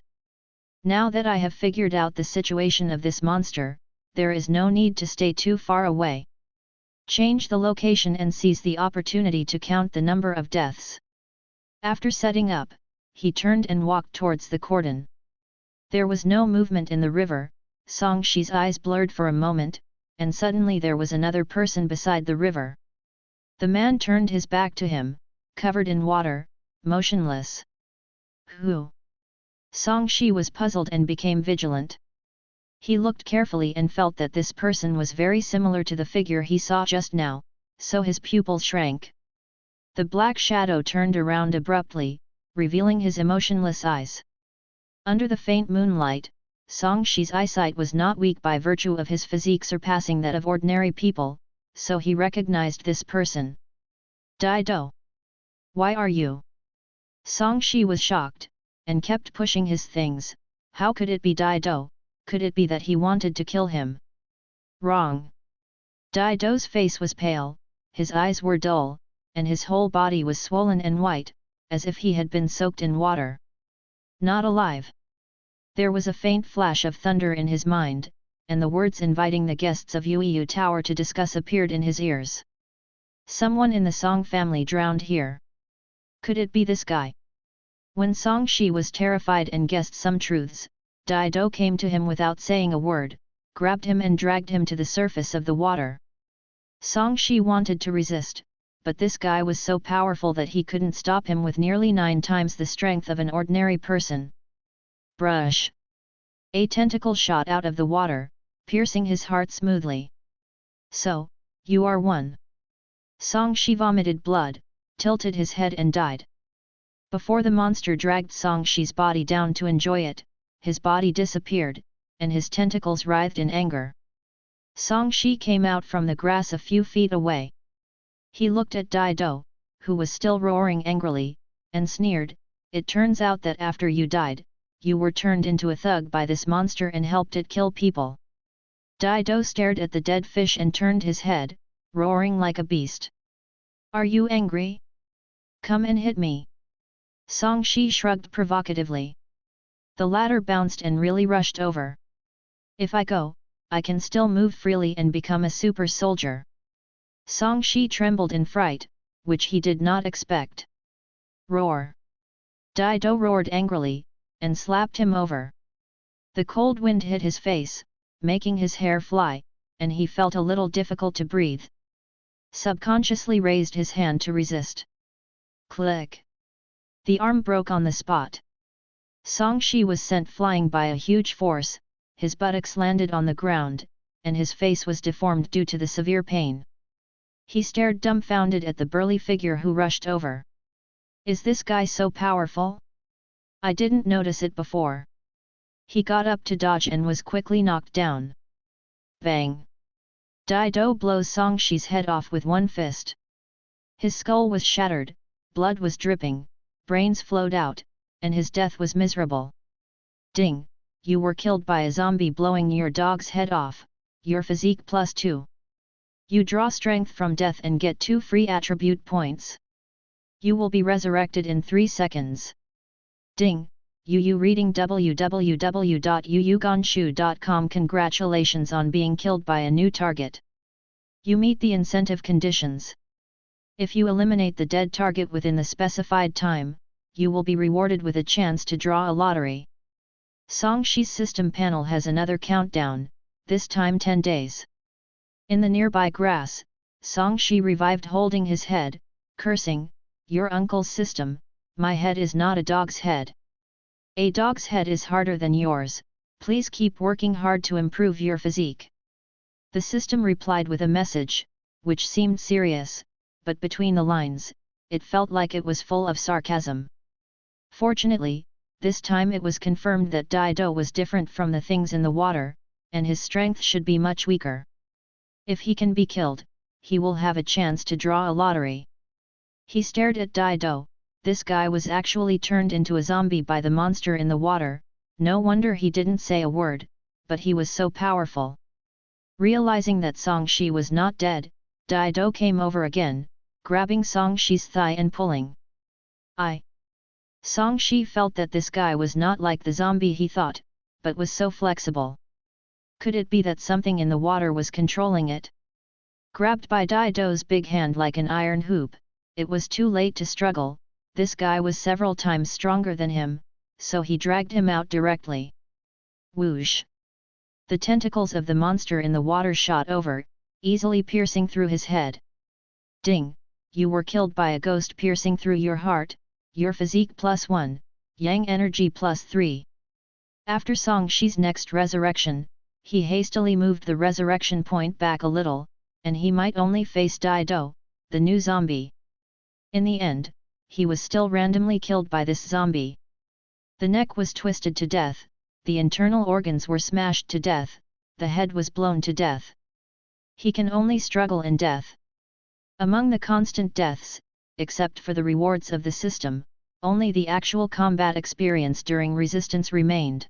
Now that I have figured out the situation of this monster, there is no need to stay too far away. Change the location and seize the opportunity to count the number of deaths. After setting up, he turned and walked towards the cordon. There was no movement in the river. Song Shi's eyes blurred for a moment, and suddenly there was another person beside the river. The man turned his back to him, covered in water, motionless. Who? Song Shi was puzzled and became vigilant. He looked carefully and felt that this person was very similar to the figure he saw just now, so his pupils shrank. The black shadow turned around abruptly, revealing his emotionless eyes. Under the faint moonlight, Song Shi's eyesight was not weak by virtue of his physique surpassing that of ordinary people, so he recognized this person. Dai Do. Why are you? Song Shi was shocked, and kept pushing his things. How could it be Dai Do? Could it be that he wanted to kill him? Wrong. Dai Do's face was pale, his eyes were dull, and his whole body was swollen and white, as if he had been soaked in water. Not alive. There was a faint flash of thunder in his mind, and the words inviting the guests of Yueyu Tower to discuss appeared in his ears. Someone in the Song family drowned here. Could it be this guy? When Song Shi was terrified and guessed some truths, Dai Do came to him without saying a word, grabbed him and dragged him to the surface of the water. Song Shi wanted to resist, but this guy was so powerful that he couldn't stop him with nearly 9 times the strength of an ordinary person. Brush! A tentacle shot out of the water, piercing his heart smoothly. So, you are one. Song Shi vomited blood, tilted his head and died. Before the monster dragged Song-shi's body down to enjoy it, his body disappeared, and his tentacles writhed in anger. Song-shi came out from the grass a few feet away. He looked at Dido, who was still roaring angrily, and sneered, "It turns out that after you died, you were turned into a thug by this monster and helped it kill people." Dido stared at the dead fish and turned his head, roaring like a beast. "Are you angry? Come and hit me." Song-shi shrugged provocatively. The latter bounced and really rushed over. "If I go, I can still move freely and become a super soldier." Song-shi trembled in fright, which he did not expect. "Roar!" Dido roared angrily, and slapped him over. The cold wind hit his face, making his hair fly, and he felt a little difficult to breathe. Subconsciously raised his hand to resist. Click! The arm broke on the spot. Song-shi was sent flying by a huge force, his buttocks landed on the ground, and his face was deformed due to the severe pain. He stared dumbfounded at the burly figure who rushed over. "Is this guy so powerful? I didn't notice it before." He got up to dodge and was quickly knocked down. Bang! Dido blows Song-shi's head off with one fist. His skull was shattered, blood was dripping, brains flowed out, and his death was miserable. Ding! You were killed by a zombie blowing your dog's head off, your physique +2. You draw strength from death and get 2 free attribute points. You will be resurrected in 3 seconds. Ding! You reading www.yuyugonshu.com. Congratulations on being killed by a new target. You meet the incentive conditions. If you eliminate the dead target within the specified time, you will be rewarded with a chance to draw a lottery. Song-shi's system panel has another countdown, this time 10 days. In the nearby grass, Song-shi revived holding his head, cursing, "Your uncle's system, my head is not a dog's head. A dog's head is harder than yours, please keep working hard to improve your physique." The system replied with a message, which seemed serious, but between the lines, it felt like it was full of sarcasm. Fortunately, this time it was confirmed that Dido was different from the things in the water, and his strength should be much weaker. If he can be killed, he will have a chance to draw a lottery. He stared at Dido. This guy was actually turned into a zombie by the monster in the water, no wonder he didn't say a word, but he was so powerful. Realizing that Song-shi was not dead, Dido came over again, grabbing Song-shi's thigh and pulling. Song-shi felt that this guy was not like the zombie he thought, but was so flexible. Could it be that something in the water was controlling it? Grabbed by Dido's big hand like an iron hoop, it was too late to struggle. This guy was several times stronger than him, so he dragged him out directly. Whoosh! The tentacles of the monster in the water shot over, easily piercing through his head. Ding! You were killed by a ghost piercing through your heart, your physique +1, yang energy +3. After Song-shi's next resurrection, he hastily moved the resurrection point back a little, and he might only face Dido, the new zombie. In the end, he was still randomly killed by this zombie. The neck was twisted to death, the internal organs were smashed to death, the head was blown to death. He can only struggle in death. Among the constant deaths, except for the rewards of the system, only the actual combat experience during resistance remained.